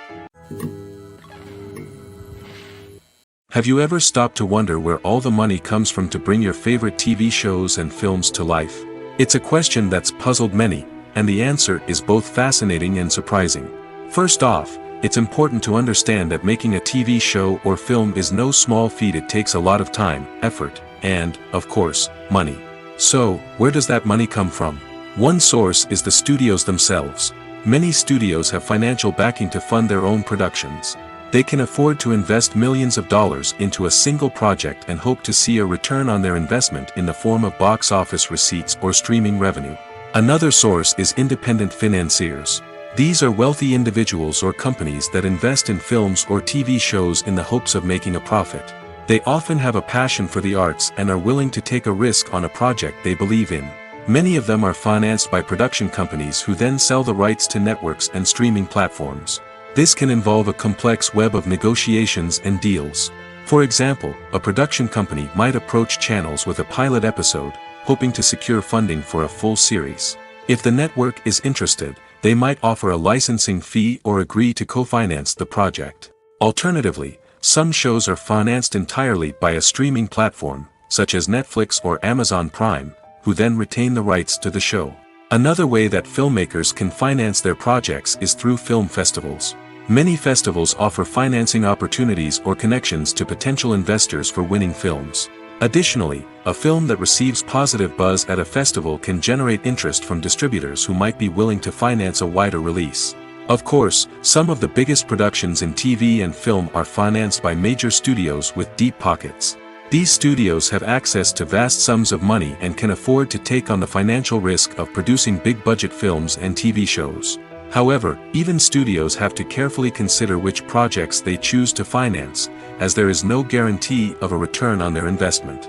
Have you ever stopped to wonder where all the money comes from to bring your favorite TV shows and films to life? It's a question that's puzzled many, and the answer is both fascinating and surprising. First off, it's important to understand that making a TV show or film is no small feat. It takes a lot of time, effort, and, of course, money. So, where does that money come from? One source is the studios themselves. Many studios have financial backing to fund their own productions. They can afford to invest millions of dollars into a single project and hope to see a return on their investment in the form of box office receipts or streaming revenue. Another source is independent financiers. These are wealthy individuals or companies that invest in films or TV shows in the hopes of making a profit. They often have a passion for the arts and are willing to take a risk on a project they believe in. Many of them are financed by production companies who then sell the rights to networks and streaming platforms. This can involve a complex web of negotiations and deals. For example, a production company might approach channels with a pilot episode, hoping to secure funding for a full series. If the network is interested, they might offer a licensing fee or agree to co-finance the project. Alternatively, some shows are financed entirely by a streaming platform, such as Netflix or Amazon Prime, who then retain the rights to the show. Another way that filmmakers can finance their projects is through film festivals. Many festivals offer financing opportunities or connections to potential investors for winning films. Additionally, a film that receives positive buzz at a festival can generate interest from distributors who might be willing to finance a wider release. Of course, some of the biggest productions in TV and film are financed by major studios with deep pockets. These studios have access to vast sums of money and can afford to take on the financial risk of producing big-budget films and TV shows. However, even studios have to carefully consider which projects they choose to finance, as there is no guarantee of a return on their investment.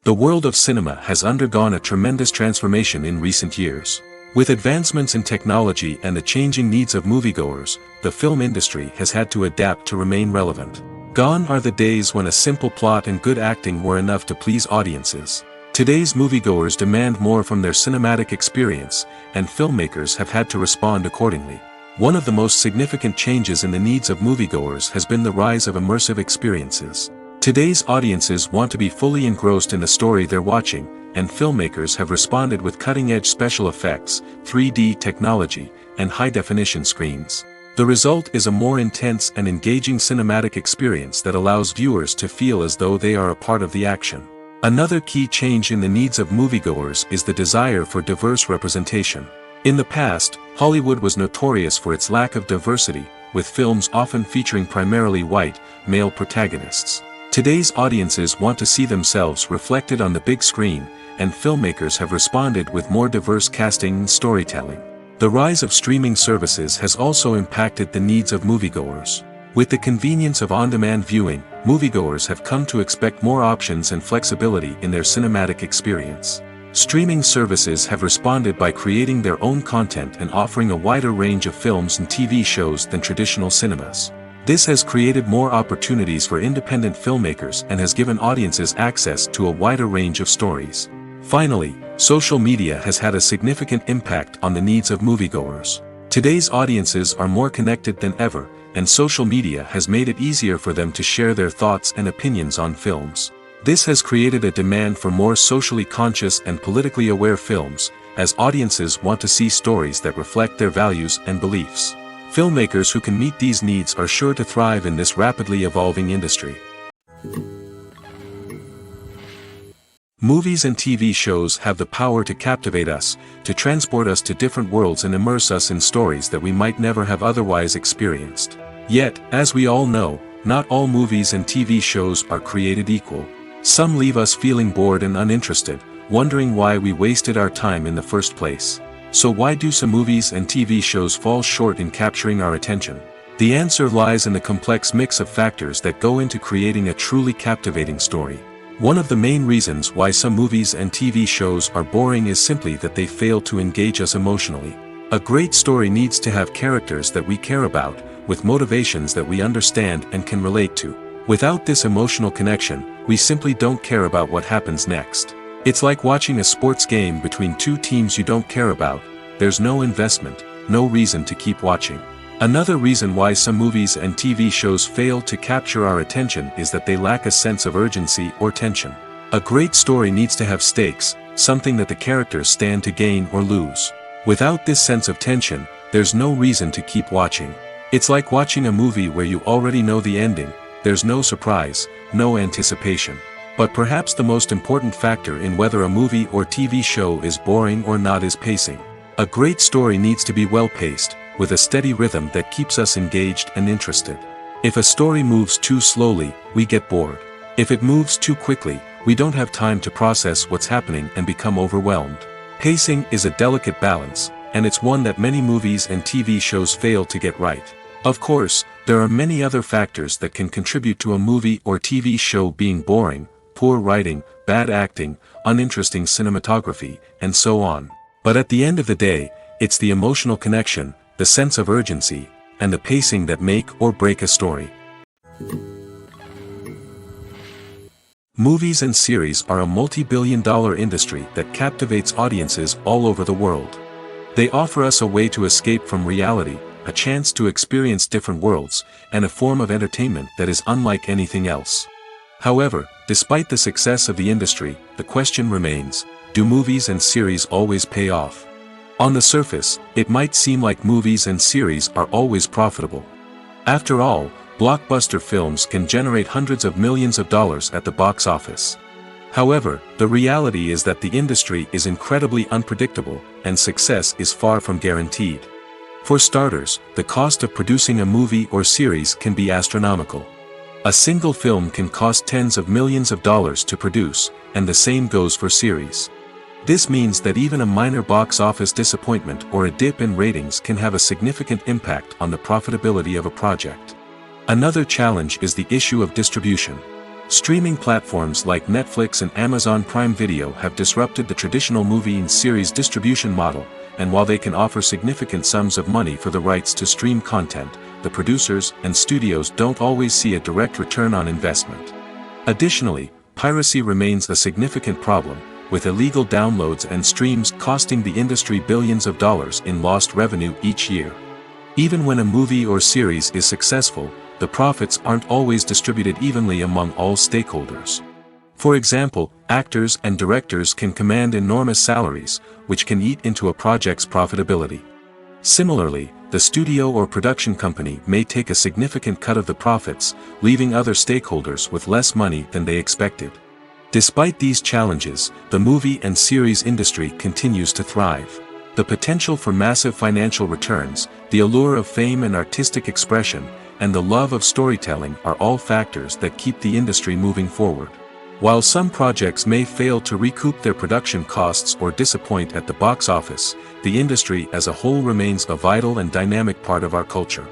The world of cinema has undergone a tremendous transformation in recent years. With advancements in technology and the changing needs of moviegoers, the film industry has had to adapt to remain relevant. Gone are the days when a simple plot and good acting were enough to please audiences. Today's moviegoers demand more from their cinematic experience, and filmmakers have had to respond accordingly. One of the most significant changes in the needs of moviegoers has been the rise of immersive experiences. Today's audiences want to be fully engrossed in the story they're watching, and filmmakers have responded with cutting-edge special effects, 3D technology, and high-definition screens. The result is a more intense and engaging cinematic experience that allows viewers to feel as though they are a part of the action. Another key change in the needs of moviegoers is the desire for diverse representation. In the past, Hollywood was notorious for its lack of diversity, with films often featuring primarily white, male protagonists. Today's audiences want to see themselves reflected on the big screen, and filmmakers have responded with more diverse casting and storytelling. The rise of streaming services has also impacted the needs of moviegoers. With the convenience of on-demand viewing, moviegoers have come to expect more options and flexibility in their cinematic experience. Streaming services have responded by creating their own content and offering a wider range of films and TV shows than traditional cinemas. This has created more opportunities for independent filmmakers and has given audiences access to a wider range of stories. Finally, social media has had a significant impact on the needs of moviegoers. Today's audiences are more connected than ever, and social media has made it easier for them to share their thoughts and opinions on films. This has created a demand for more socially conscious and politically aware films, as audiences want to see stories that reflect their values and beliefs. Filmmakers who can meet these needs are sure to thrive in this rapidly evolving industry. Movies and TV shows have the power to captivate us, to transport us to different worlds and immerse us in stories that we might never have otherwise experienced. Yet, as we all know, not all movies and TV shows are created equal. Some leave us feeling bored and uninterested, wondering why we wasted our time in the first place. So why do some movies and TV shows fall short in capturing our attention? The answer lies in the complex mix of factors that go into creating a truly captivating story. One of the main reasons why some movies and TV shows are boring is simply that they fail to engage us emotionally. A great story needs to have characters that we care about, with motivations that we understand and can relate to. Without this emotional connection, we simply don't care about what happens next. It's like watching a sports game between two teams you don't care about. There's no investment, no reason to keep watching. Another reason why some movies and TV shows fail to capture our attention is that they lack a sense of urgency or tension. A great story needs to have stakes, something that the characters stand to gain or lose. Without this sense of tension, there's no reason to keep watching. It's like watching a movie where you already know the ending. There's no surprise, no anticipation. But perhaps the most important factor in whether a movie or TV show is boring or not is pacing. A great story needs to be well-paced, with a steady rhythm that keeps us engaged and interested. If a story moves too slowly, we get bored. If it moves too quickly, we don't have time to process what's happening and become overwhelmed. Pacing is a delicate balance, and it's one that many movies and TV shows fail to get right. Of course, there are many other factors that can contribute to a movie or TV show being boring: poor writing, bad acting, uninteresting cinematography, and so on. But at the end of the day, it's the emotional connection, the sense of urgency, and the pacing that make or break a story. Movies and series are a multi-billion-dollar industry that captivates audiences all over the world. They offer us a way to escape from reality, a chance to experience different worlds, and a form of entertainment that is unlike anything else. However, despite the success of the industry, the question remains: do movies and series always pay off? On the surface, it might seem like movies and series are always profitable. After all, blockbuster films can generate hundreds of millions of dollars at the box office. However, the reality is that the industry is incredibly unpredictable, and success is far from guaranteed. For starters, the cost of producing a movie or series can be astronomical. A single film can cost tens of millions of dollars to produce, and the same goes for series. This means that even a minor box office disappointment or a dip in ratings can have a significant impact on the profitability of a project. Another challenge is the issue of distribution. Streaming platforms like Netflix and Amazon Prime Video have disrupted the traditional movie and series distribution model, and while they can offer significant sums of money for the rights to stream content, the producers and studios don't always see a direct return on investment. Additionally, piracy remains a significant problem, with illegal downloads and streams costing the industry billions of dollars in lost revenue each year. Even when a movie or series is successful, the profits aren't always distributed evenly among all stakeholders. For example, actors and directors can command enormous salaries, which can eat into a project's profitability. Similarly, the studio or production company may take a significant cut of the profits, leaving other stakeholders with less money than they expected. Despite these challenges, the movie and series industry continues to thrive. The potential for massive financial returns, the allure of fame and artistic expression, and the love of storytelling are all factors that keep the industry moving forward. While some projects may fail to recoup their production costs or disappoint at the box office, the industry as a whole remains a vital and dynamic part of our culture.